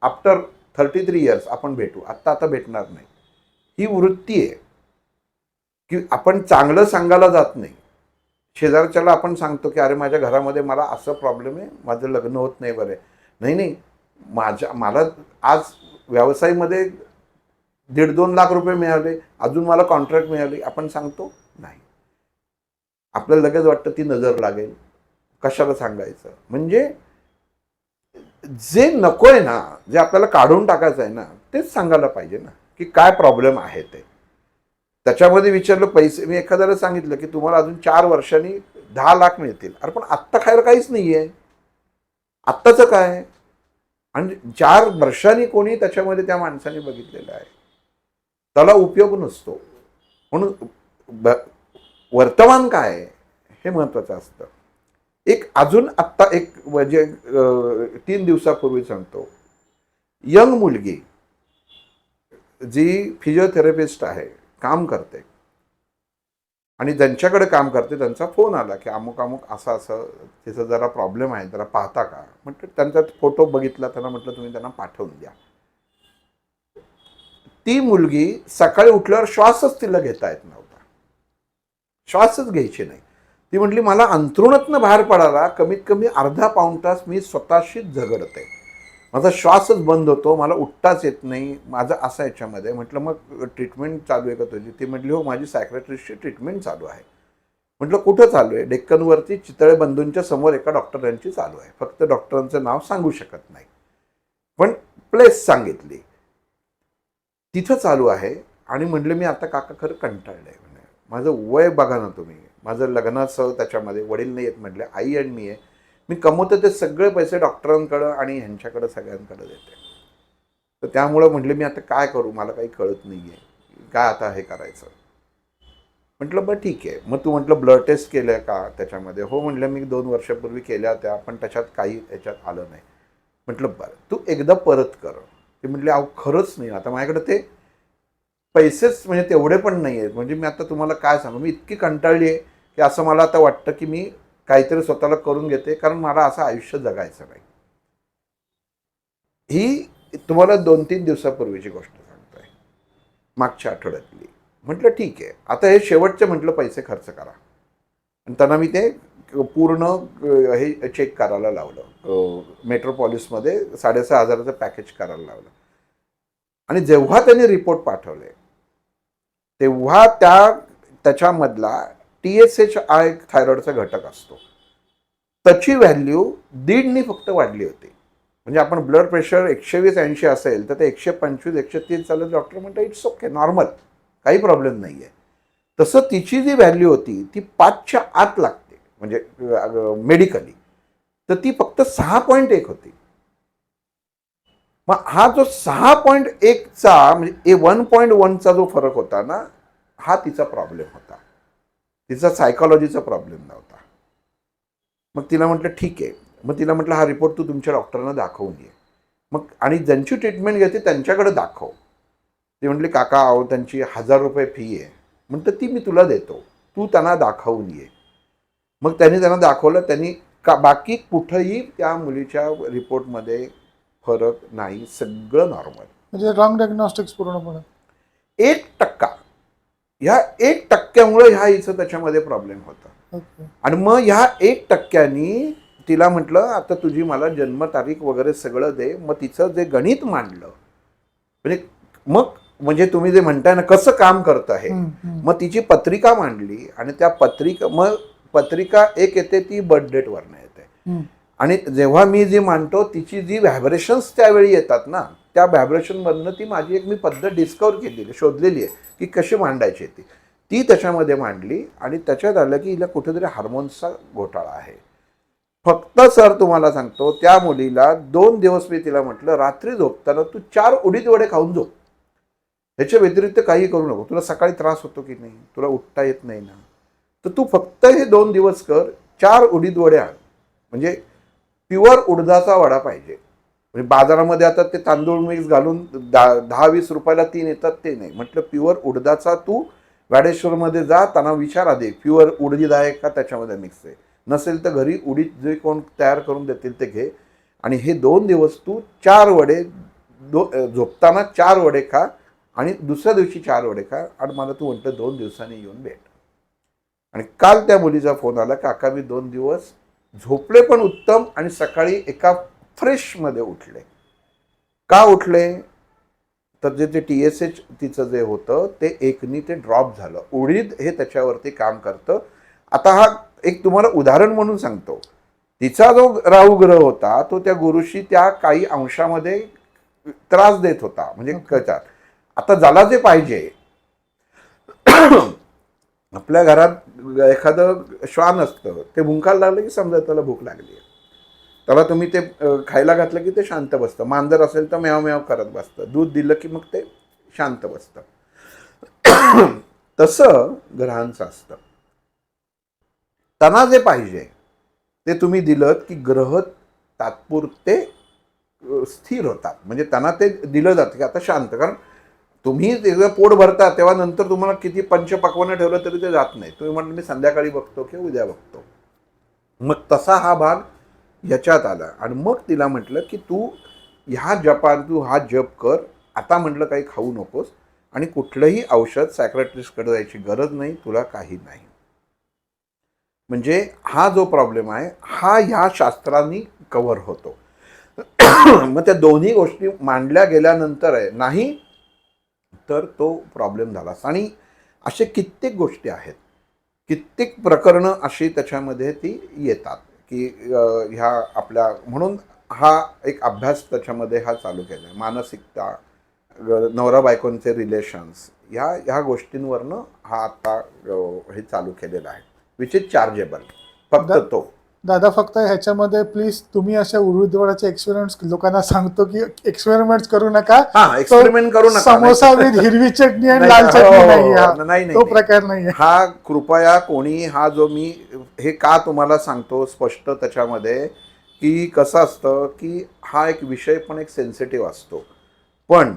आफ्टर 33 इयर्स आपण भेटू, आता भेटणार नाही. ही वृत्ती आहे की आपण चांगलं सांगायला जात नाही. शेजारच्याला आपण सांगतो की अरे माझ्या घरामध्ये मला असं प्रॉब्लेम आहे, माझं लग्न होत नाही बरं. नाही, मला आज व्यवसायामध्ये 1.5-2 लाख रुपये मिळाले, अजून मला कॉन्ट्रॅक्ट मिळाले, आपण सांगतो नाही. आपल्याला लगेच वाटतं ती नजर लागेल, कशाला सांगायचं. म्हणजे जे नकोय ना, जे आपल्याला काढून टाकायचं आहे ना, तेच सांगायला पाहिजे ना की काय प्रॉब्लेम आहे ते. त्याच्यामध्ये विचारलं पैसे, मी एखाद्याला सांगितलं की तुम्हाला अजून 4 वर्षांनी 10 लाख मिळतील. अरे पण आत्ता खायला काहीच नाही आहे, आत्ताचं काय? आणि 4 वर्षांनी कोणी त्याच्यामध्ये त्या माणसाने बघितलेलं आहे, त्याला उपयोग नसतो. म्हणून वर्तमान काय आहे हे महत्त्वाचं असतं. एक अजून आत्ता एक म्हणजे 3 दिवसापूर्वी सांगतो, यंग मुलगी जी फिजिओथेरपिस्ट आहे, काम करते, आणि ज्यांच्याकडे काम करते त्यांचा फोन आला की अमुक असं असं तिचं जरा प्रॉब्लेम आहे, जरा पाहता का? म्हटलं त्यांचा फोटो बघितला, त्यांना म्हटलं तुम्ही त्यांना पाठवून द्या. ती मुलगी सकाळी उठल्यावर श्वासच तिला घेता येत नव्हता, श्वासच घ्यायची नाही. ती म्हटली मला अंथरुणातनं बाहेर पडायला कमीत कमी अर्धा पाऊण तास मी स्वतःशीच झगडते, माझा श्वासच बंद होतो, मला उठताच येत नाही, माझं असं याच्यामध्ये. म्हटलं मग ट्रीटमेंट चालू आहे का तुझी? ती म्हटली हो माझी सायकॅट्रिस्टची ट्रीटमेंट चालू आहे. म्हटलं कुठं चालू आहे? डेक्कनवरती चितळे बंधूंच्या समोर एका डॉक्टरांची चालू आहे, फक्त डॉक्टरांचं नाव सांगू शकत नाही, पण प्लेस सांगितली, तिथं चालू आहे. आणि म्हटलं मी आता काका खरं कंटाळलंय, म्हणे माझं वय बघा ना तुम्ही, माझं लग्नाचं त्याच्यामध्ये वडील नाही आहेत म्हटले, आई आणि मी आहे, मी कमवतो ते सगळे पैसे डॉक्टरांकडं आणि ह्यांच्याकडं सगळ्यांकडे देते. तर त्यामुळं म्हटलं मी आता काय करू, मला काही कळत नाही आहे, काय आता हे करायचं. म्हटलं बरं ठीक आहे, मग तू म्हटलं ब्लड टेस्ट केल्या का त्याच्यामध्ये? हो म्हटलं मी 2 वर्षापूर्वी केल्या होत्या, पण त्याच्यात काही याच्यात आलं नाही. म्हटलं बरं तू एकदा परत कर. ते म्हटले अहो खरंच नाही, आता माझ्याकडे ते पैसेच म्हणजे तेवढे पण नाही आहेत, म्हणजे मी आता तुम्हाला काय सांगू, मी इतकी कंटाळली आहे की असं मला आता वाटतं की मी काहीतरी स्वतःला करून घेते, कारण मला असं आयुष्य जगायचं नाही. ही तुम्हाला 2-3 दिवसापूर्वीची गोष्ट सांगतोय, मागच्या आठवड्यातली. म्हटलं ठीक आहे, आता हे शेवटचे म्हटलं पैसे खर्च करा. आणि त्यांना मी ते पूर्ण हे चेक करायला लावलं, मेट्रोपॉलिसमध्ये 6,500चं पॅकेज करायला लावलं. आणि जेव्हा त्यांनी रिपोर्ट पाठवले तेव्हा त्याच्यामधला TSH एक थायरॉइडचा घटक असतो, त्याची व्हॅल्यू 1.5 फक्त वाढली होती. म्हणजे आपण ब्लड प्रेशर 120-80 असेल तर ते 125-130 चाललं, डॉक्टर म्हणतात इट्स ओके, नॉर्मल, काही प्रॉब्लेम नाही आहे. तसं तिची जी व्हॅल्यू होती ती 5च्या आत लागते, म्हणजे मेडिकली, तर ती फक्त 6.1 होती. मग हा जो 6.1चा म्हणजे 1.1चा जो फरक होता ना, हा तिचा प्रॉब्लेम होता, तिचा सायकोलॉजीचा प्रॉब्लेम नव्हता. मग तिला म्हटलं ठीक आहे, मग तिला म्हटलं हा रिपोर्ट तू तुमच्या डॉक्टरांना दाखवून ये, मग आणि ज्यांची ट्रीटमेंट घेते त्यांच्याकडे दाखव. ती म्हटली काका अहो त्यांची 1,000 रुपये फी आहे. म्हटलं ती मी तुला देतो, तू त्यांना दाखवून ये. मग त्यांना दाखवलं, त्यांनी बाकी कुठंही त्या मुलीच्या रिपोर्टमध्ये फरक नाही, सगळं नॉर्मल. म्हणजे रॉंग डायग्नॉस्टिक्स पूर्णपणे. 1% ह्या 1%मुळे ह्या हिचं त्याच्यामध्ये प्रॉब्लेम होता. आणि मग ह्या 1%नी तिला म्हटलं आता तुझी मला जन्मतारीख वगैरे सगळं दे. मग तिचं जे गणित मांडलं, म्हणजे मग म्हणजे तुम्ही जे म्हणताय ना कसं काम करतं आहे, मग तिची पत्रिका मांडली आणि त्या मग पत्रिका एक येते ती बर्थ डेटवरनं येते. आणि जेव्हा मी जी मांडतो तिची जी व्हायब्रेशन्स त्यावेळी येतात ना, त्या व्हायब्रेशनमधनं ती माझी एक मी पद्धत डिस्कवर केलेली, शोधलेली आहे की कशी मांडायची ती ती त्याच्यामध्ये मांडली. आणि त्याच्यात आलं की हिला कुठेतरी हार्मोन्सचा घोटाळा आहे. फक्त सर तुम्हाला सांगतो, त्या मुलीला 2 दिवस मी तिला म्हटलं, रात्री झोपताना तू 4 उडीद वडे खाऊन झोप, ह्याच्या व्यतिरिक्त काही करू नको. तुला सकाळी त्रास होतो की नाही, तुला उठता येत नाही ना, तर तू फक्त हे 2 दिवस कर. 4 उडीद वडे आण, म्हणजे प्युअर उडदाचा वडा पाहिजे. म्हणजे बाजारामध्ये आता ते तांदूळ मिक्स घालून 10-20 रुपयाला 3 येतात, ते नाही. म्हटलं प्युअर उडदाचा. तू वाडेश्वरमध्ये जा, त्यांना विचार आधी प्युअर उडीद आहे का त्याच्यामध्ये मिक्स आहे. नसेल तर घरी उडीद जे कोण तयार करून देतील ते घे. आणि हे 2 दिवस तू 4 वडे, झोपताना 4 वडे खा आणि दुसऱ्या दिवशी 4 वडे खा. आणि मला तू म्हटलं 2 दिवसांनी येऊन भेट. आणि काल त्या मुलीचा फोन आला, काका मी 2 दिवस झोपले पण उत्तम आणि सकाळी एका फ्रेशमध्ये उठले. का उठले तर जे TSH तिचं जे होतं ते एकनी ते ड्रॉप झालं. उडीद हे त्याच्यावरती काम करतं. आता हा एक तुम्हाला उदाहरण म्हणून सांगतो. तिचा जो राहू ग्रह होता तो त्या गुरुशी त्या काही अंशामध्ये त्रास देत होता, म्हणजे कळतात. आता ज्याला जे पाहिजे, आपल्या घरात एखादं श्वान असतं, ते भुंकायला लागलं की समजा त्याला भूक लागली आहे. त्याला तुम्ही ते खायला घातलं की ते शांत बसतं. मांजर असेल तर म्याव म्याव करत बसतं. दूध दिलं की मग ते शांत बसतं. तसं ग्रहांचं असतं. त्यांना जे पाहिजे ते तुम्ही दिलं की ग्रह तात्पुरते स्थिर होतात. म्हणजे त्यांना ते दिलं जातं की आता शांत. कारण तुम्ही जेव्हा पोट भरता तेव्हा नंतर तुम्हाला किती पंचपक्वानं ठेवलं तरी ते जात नाही. तुम्ही म्हटलं मी संध्याकाळी बघतो किंवा उद्या बघतो. मग तसा हा भाग ह्याच्यात आला. आणि मग तिला म्हटलं की तू तू हा जप कर. आता म्हटलं काही खाऊ नकोस आणि कुठलंही औषध सायक्रॅट्रिस्टकडे जायची गरज नाही, तुला काही नाही. म्हणजे हा जो प्रॉब्लेम आहे हा ह्या शास्त्रांनी कव्हर होतो. मग त्या दोन्ही गोष्टी मांडल्या गेल्यानंतर आहे नाही तर तो प्रॉब्लेम झाला. आणि असे कित्येक गोष्टी आहेत, कित्येक प्रकरणं अशी त्याच्यामध्ये ती येतात की ह्या आपल्या म्हणून हा एक अभ्यास त्याच्यामध्ये हा चालू केला आहे. मानसिकता, नवरा बायकोंचे रिलेशन्स, ह्या गोष्टींवरनं हा आता हे चालू केलेलं आहे, विच इज चार्जेबल. फक्त तो दादा फक्त ह्याच्यामध्ये प्लीज तुम्ही अशा उडीदवडाचे एक्सपेरिमेंट्स लोकांना सांगतो की एक्सपेरिमेंट करू नका. हा एक्सपेरिमेंट करू नका. समोसा विथ हिरवी चटणी आणि नाही, लाल चटणी हो, नाही, नाही, तो नाही. प्रकार नाहीये. हा कृपया कोणी हा जो मी हे का तुम्हाला सांगतो स्पष्ट त्याच्यामध्ये की कसं असतं की हा एक विषय पण एक सेन्सिटिव्ह असतो. पण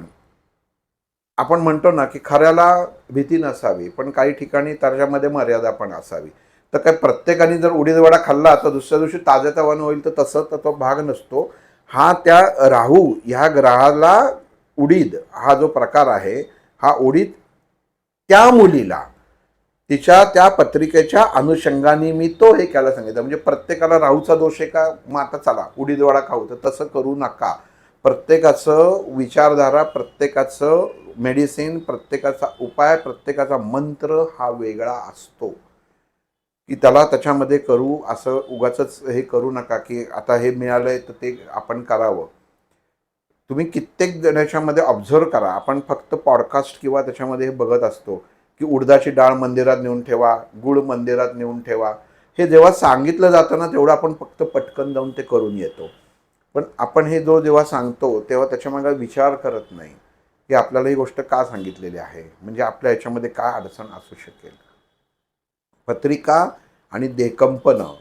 आपण म्हणतो ना की खऱ्याला भीती नसावी, पण काही ठिकाणी त्याच्यामध्ये मर्यादा पण असावी. तर काय प्रत्येकाने जर उडीद वडा खाल्ला तर दुसऱ्या दिवशी ताजेतवानं होईल तर तसं तर तो भाग नसतो. हा त्या राहू ह्या ग्रहाला उडीद हा जो प्रकार आहे, हा उडीद त्या मुलीला तिच्या त्या पत्रिकेच्या अनुषंगाने मी तो हे केला सांगितलं. म्हणजे प्रत्येकाला राहूचा दोष आहे का, मग आता चला उडीद वडा खाऊ, तर तसं करू नका. प्रत्येकाचं विचारधारा, प्रत्येकाचं मेडिसिन, प्रत्येकाचा उपाय, प्रत्येकाचा मंत्र हा वेगळा असतो की त्याला त्याच्यामध्ये करू असं उगाचच हे करू नका की आता हे मिळालंय तर ते आपण करावं. तुम्ही कित्येक जणांच्यामध्ये ऑब्झर्व करा. आपण फक्त पॉडकास्ट किंवा त्याच्यामध्ये हे बघत असतो की उडदाची डाळ मंदिरात नेऊन ठेवा, गुळ मंदिरात नेऊन ठेवा. हे जेव्हा सांगितलं जातं ना तेवढं आपण फक्त पटकन जाऊन ते करून येतो. पण आपण हे जेव्हा सांगतो तेव्हा त्याच्यामागे विचार करत नाही की आपल्याला ही गोष्ट का सांगितलेली आहे, म्हणजे आपल्या ह्याच्यामध्ये काय अडचण असू शकेल. पत्रिका आणि देकंपनं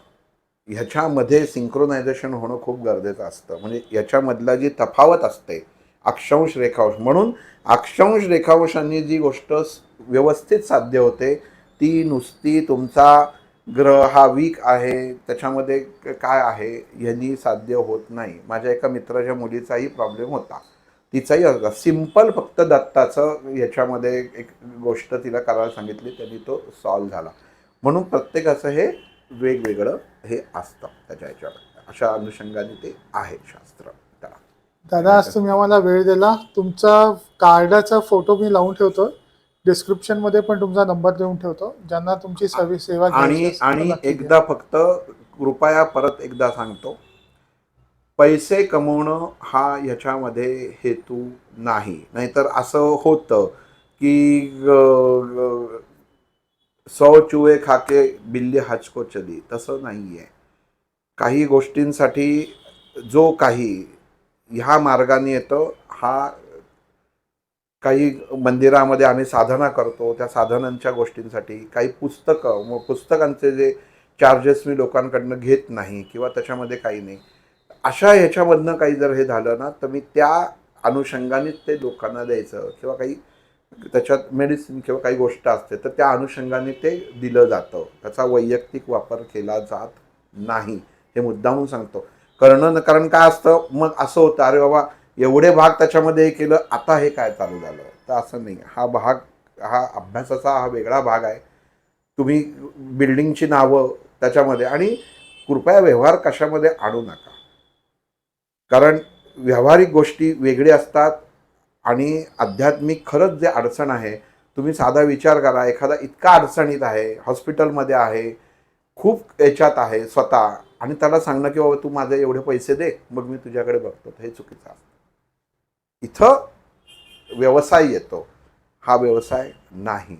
ह्याच्यामध्ये सिंक्रोनायझेशन होणं खूप गरजेचं असतं. म्हणजे याच्यामधला जी तफावत असते अक्षांश रेखांश, म्हणून अक्षांश रेखांशांनी जी गोष्ट व्यवस्थित साध्य होते ती नुसती तुमचा ग्रह हा वीक आहे त्याच्यामध्ये काय आहे यांनी साध्य होत नाही. माझ्या एका मित्राच्या मुलीचाही प्रॉब्लेम होता, तिचाही होता सिम्पल, फक्त दत्ताचं याच्यामध्ये एक गोष्ट तिला करायला सांगितली, त्यांनी तो सॉल्व झाला. म्हणून प्रत्येकाचं हे वेगवेगळं हे असतं त्याच्या ह्याच्यावर. अशा अनुषंगाने ते आहे शास्त्र त्याला. दादा आज तुम्ही आम्हाला वेळ दिला. तुमचा कार्डाचा फोटो मी लावून ठेवतो, डिस्क्रिप्शन मध्ये पण तुमचा नंबर देऊन ठेवतो. ज्यांना तुमची सेवा घ्यायची आणि असेल तर आणि नक्की द्या. एकदा फक्त कृपया परत एकदा सांगतो पैसे कमवणं हा ह्याच्यामध्ये हेतू नाही. नाहीतर असं होतं की 100 चूहे खाके बिल्ली हज को चली, तसं नाही आहे. काही गोष्टींसाठी जो काही ह्या मार्गाने येतो, हा काही मंदिरामध्ये आम्ही साधना करतो, त्या साधनांच्या गोष्टींसाठी काही पुस्तकं, मग पुस्तकांचे जे चार्जेस मी लोकांकडनं घेत नाही किंवा त्याच्यामध्ये काही नाही, अशा ह्याच्यामधनं काही जर हे झालं ना, तर मी त्या अनुषंगानेच ते लोकांना द्यायचं किंवा काही त्याच्यात मेडिसिन किंवा काही गोष्ट असते तर त्या अनुषंगाने ते दिलं जातं. त्याचा वैयक्तिक वापर केला जात नाही, हे मुद्दामून सांगतो. कारण काय असतं, मग असं होतं, अरे बाबा एवढे भाग त्याच्यामध्ये हे केलं, आता हे काय चालू झालं. तर असं नाही. हा अभ्यासाचा हा वेगळा भाग आहे. तुम्ही बिल्डिंगची नावं त्याच्यामध्ये, आणि कृपया व्यवहार कशामध्ये आणू नका, कारण व्यावहारिक गोष्टी वेगळ्या असतात आणि आध्यात्मिक खरंच जे अडचण आहे, तुम्ही साधा विचार करा, एखादा इतका अडचणीत आहे, हॉस्पिटलमध्ये आहे, खूप याच्यात आहे स्वतः, आणि त्याला सांगणं की बाबा तू माझे एवढे पैसे दे मग मी तुझ्याकडे बघतो, हे चुकीचं असतं. इथं व्यवसाय येतो, हा व्यवसाय नाही.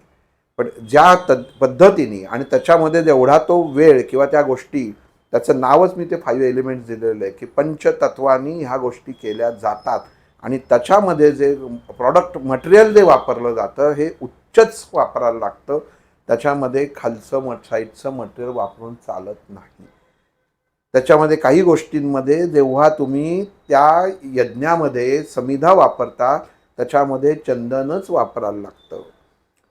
पण ज्या पद्धतीने आणि त्याच्यामध्ये जेवढा तो वेळ किंवा त्या गोष्टी, त्याचं नावच मी ते 5 एलिमेंट्स दिलेलं आहे की पंचतत्वानी ह्या गोष्टी केल्या जातात, आणि त्याच्यामध्ये जे प्रॉडक्ट मटेरियल जे वापरलं जातं हे उच्चच वापरायला लागतं. त्याच्यामध्ये खालचं साईडचं मटेरियल वापरून चालत नाही. त्याच्यामध्ये काही गोष्टींमध्ये जेव्हा तुम्ही त्या यज्ञामध्ये समिधा वापरता, त्याच्यामध्ये चंदनच वापरायला लागतं.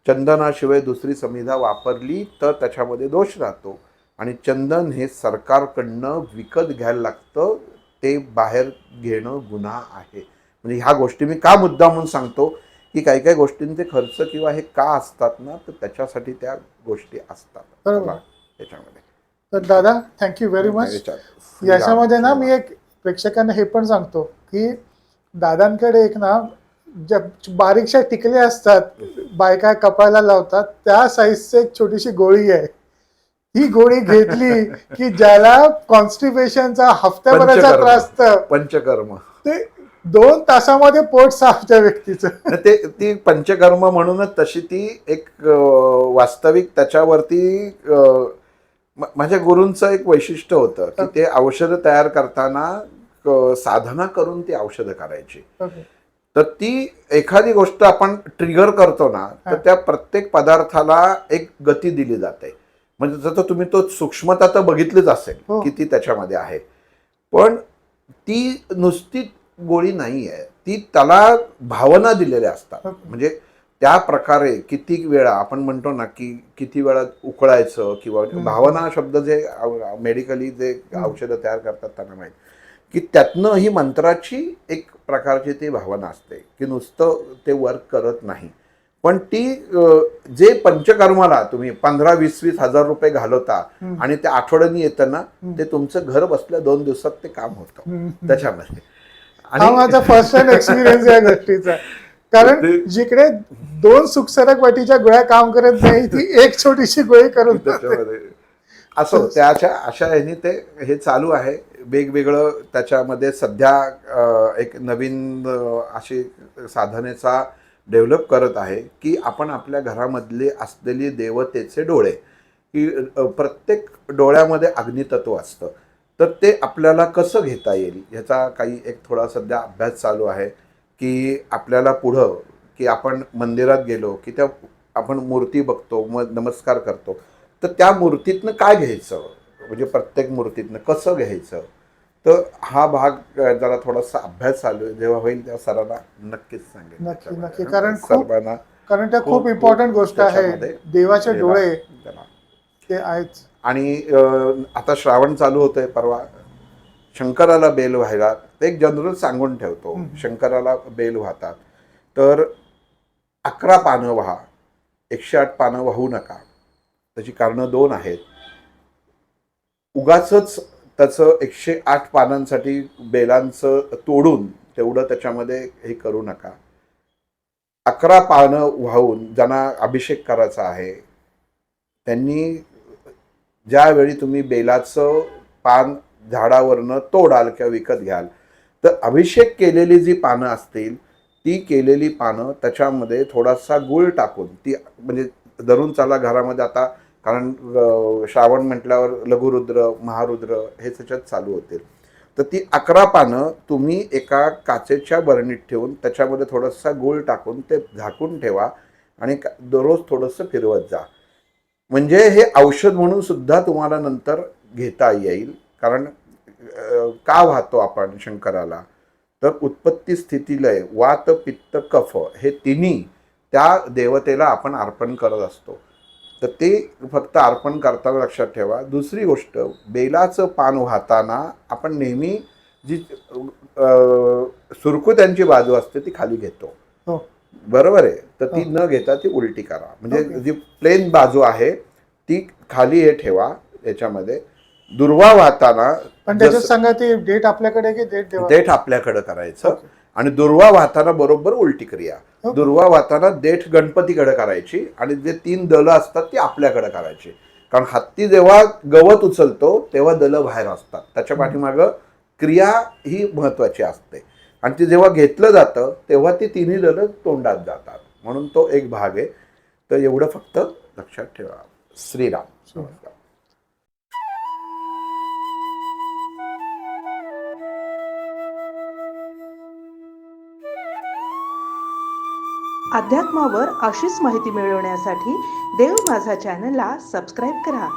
चंदनाशिवाय दुसरी समिधा वापरली तर त्याच्यामध्ये दोष राहतो, आणि चंदन हे सरकारकडनं विकत घ्यायला लागतं, ते बाहेर घेणं गुन्हा आहे. म्हणजे ह्या गोष्टी मी का मुद्दामून सांगतो की काही काही गोष्टींचे खर्च किंवा हे का असतात ना, तर त्याच्यासाठी त्या गोष्टी असतात. बरोबर. त्याच्यामध्ये तर दादा थँक्यू व्हेरी मच. याच्यामध्ये ना मी एक प्रेक्षकांना हे पण सांगतो की दादांकडे एक ना ज्या बारीकशा टिकल्या असतात, बायका कपाळाला लावतात, त्या साईजची एक छोटीशी गोळी आहे. ही गोळी घेतली की ज्याला कॉन्स्टिपेशनचा हफ्त्याभराचा त्रास तर पंचकर्म, ते 2 तासामध्ये पोट साफ त्या व्यक्तीचं. ती पंचकर्म म्हणूनच तशी ती एक वास्तविक त्याच्यावरती माझ्या गुरूंचं एक वैशिष्ट्य होतं की ते औषधं तयार करताना साधना करून ती औषधं करायची. तर ती एखादी गोष्ट आपण ट्रिगर करतो ना, तर त्या प्रत्येक पदार्थाला एक गती दिली जाते. म्हणजे जसं तुम्ही तो सूक्ष्मता तर बघितलीच असेल की ती त्याच्यामध्ये आहे, पण ती नुसती गोळी नाही आहे, ती त्याला भावना दिलेल्या असतात. म्हणजे त्या प्रकारे किती वेळा आपण म्हणतो ना की किती वेळा उकळायचं, किंवा भावना शब्द जे मेडिकली जे औषधं तयार करतात त्यांना माहीत की त्यातनं ही मंत्राची एक प्रकारची ती भावना असते की नुसतं ते वर्क करत नाही. पण ती जे पंचकर्माला तुम्ही 15-20 हजार रुपये घालवता आणि ते आठवड्यानी येतं ना, ते तुमचं घर बसल्या 2 दिवसात ते काम होतं त्याच्यामध्ये. हा माझा फर्स्ट हँड एक्सपिरियन्स या गोष्टीचा. कारण जिकडे 2 सुखसरक वाटीच्या गोळ्या काम करत नाही, ती एक छोटीशी गोळी करून त्याच्यामध्ये असं त्याच्या अशा ह्यानी ते हे चालू आहे. वेगवेगळं त्याच्यामध्ये सध्या एक नवीन अशी साधनेचा डेव्हलप करत आहे की आपण आपल्या घरामधले असलेली देवतेचे डोळे, की प्रत्येक डोळ्यामध्ये अग्नितत्व असतं, तर ते आपल्याला कसं घेता येईल ह्याचा काही एक थोडा सध्या अभ्यास चालू आहे. की आपल्याला पुढं की आपण मंदिरात गेलो की त्या आपण मूर्ती बघतो, मग नमस्कार करतो, तर त्या मूर्तीतनं काय घ्यायचं, म्हणजे प्रत्येक मूर्तीतनं कसं घ्यायचं. तर हा भाग जरा थोडासा अभ्यास चालू आहे, जेव्हा होईल तेव्हा सरांना नक्कीच सांगेल. नक्की नक्की. कारण सर्वांना कारण त्या खूप इम्पॉर्टंट गोष्ट आहे. देवाचे डोळे ते आहेच. आणि आता श्रावण चालू होतोय, परवा शंकराला बेल व्हायला, ते एक जनरल सांगून ठेवतो, शंकराला बेल वाहतात तर 11 पानं व्हा, 108 पानं वाहू नका. त्याची कारणं 2 आहेत. उगाचच त्याचं 108 पानांसाठी बेलांचं तोडून तेवढं त्याच्यामध्ये हे करू नका. 11 पानं वाहून ज्यांना अभिषेक करायचा आहे त्यांनी ज्यावेळी तुम्ही बेलाचं पान झाडावरनं तोडाल किंवा विकत घ्याल, तर अभिषेक केलेली जी पानं असतील ती केलेली पानं त्याच्यामध्ये थोडासा गूळ टाकून ती म्हणजे धरून चाला घरामध्ये आता, कारण श्रावण म्हटल्यावर लघुरुद्र महारुद्र हे त्याच्यात चालू होतील. तर ती 11 पानं तुम्ही एका काचेच्या बरणीत ठेवून त्याच्यामध्ये थोडासा गूळ टाकून ते झाकून ठेवा आणि दररोज थोडंसं फिरवत जा. म्हणजे हे औषध म्हणून सुद्धा तुम्हाला नंतर घेता येईल. कारण का वाहतो आपण शंकराला, तर उत्पत्ती स्थिती लय वात पित्त कफ हे तिन्ही त्या देवतेला आपण अर्पण करत असतो. तर ते फक्त अर्पण करताना लक्षात ठेवा. दुसरी गोष्ट, बेलाचं पान वाहताना आपण नेहमी जी सुरकुत्यांची बाजू असते ती खाली घेतो, हो. बरोबर आहे. तर ती हो. न घेता ती उलटी करा. म्हणजे ओके. जी प्लेन बाजू आहे ती खाली हे ठेवा याच्यामध्ये. दुर्वा वाहताना पण त्याच्यात सांगा ती डेट आपल्याकडे की डेट देवा? देठ आपल्याकडे करायचं ओके. आणि दुर्वा वाहताना बरोबर उलटी क्रिया. ओके. दुर्वा वाहताना देठ गणपतीकडे करायची आणि जे 3 दलं असतात ती आपल्याकडे करायची. कारण हत्ती जेव्हा गवत उचलतो तेव्हा दलं बाहेर असतात. त्याच्या पाठीमागं क्रिया ही महत्वाची असते आणि ती जेव्हा घेतलं जातं तेव्हा ती तिन्ही दलं तोंडात जातात. म्हणून तो एक भाग आहे. तर एवढं फक्त लक्षात ठेवा. श्रीराम. नमस्कार. अध्यात्मावर अशीच माहिती मिळवण्यासाठी देव माझा चॅनलला सबस्क्राईब करा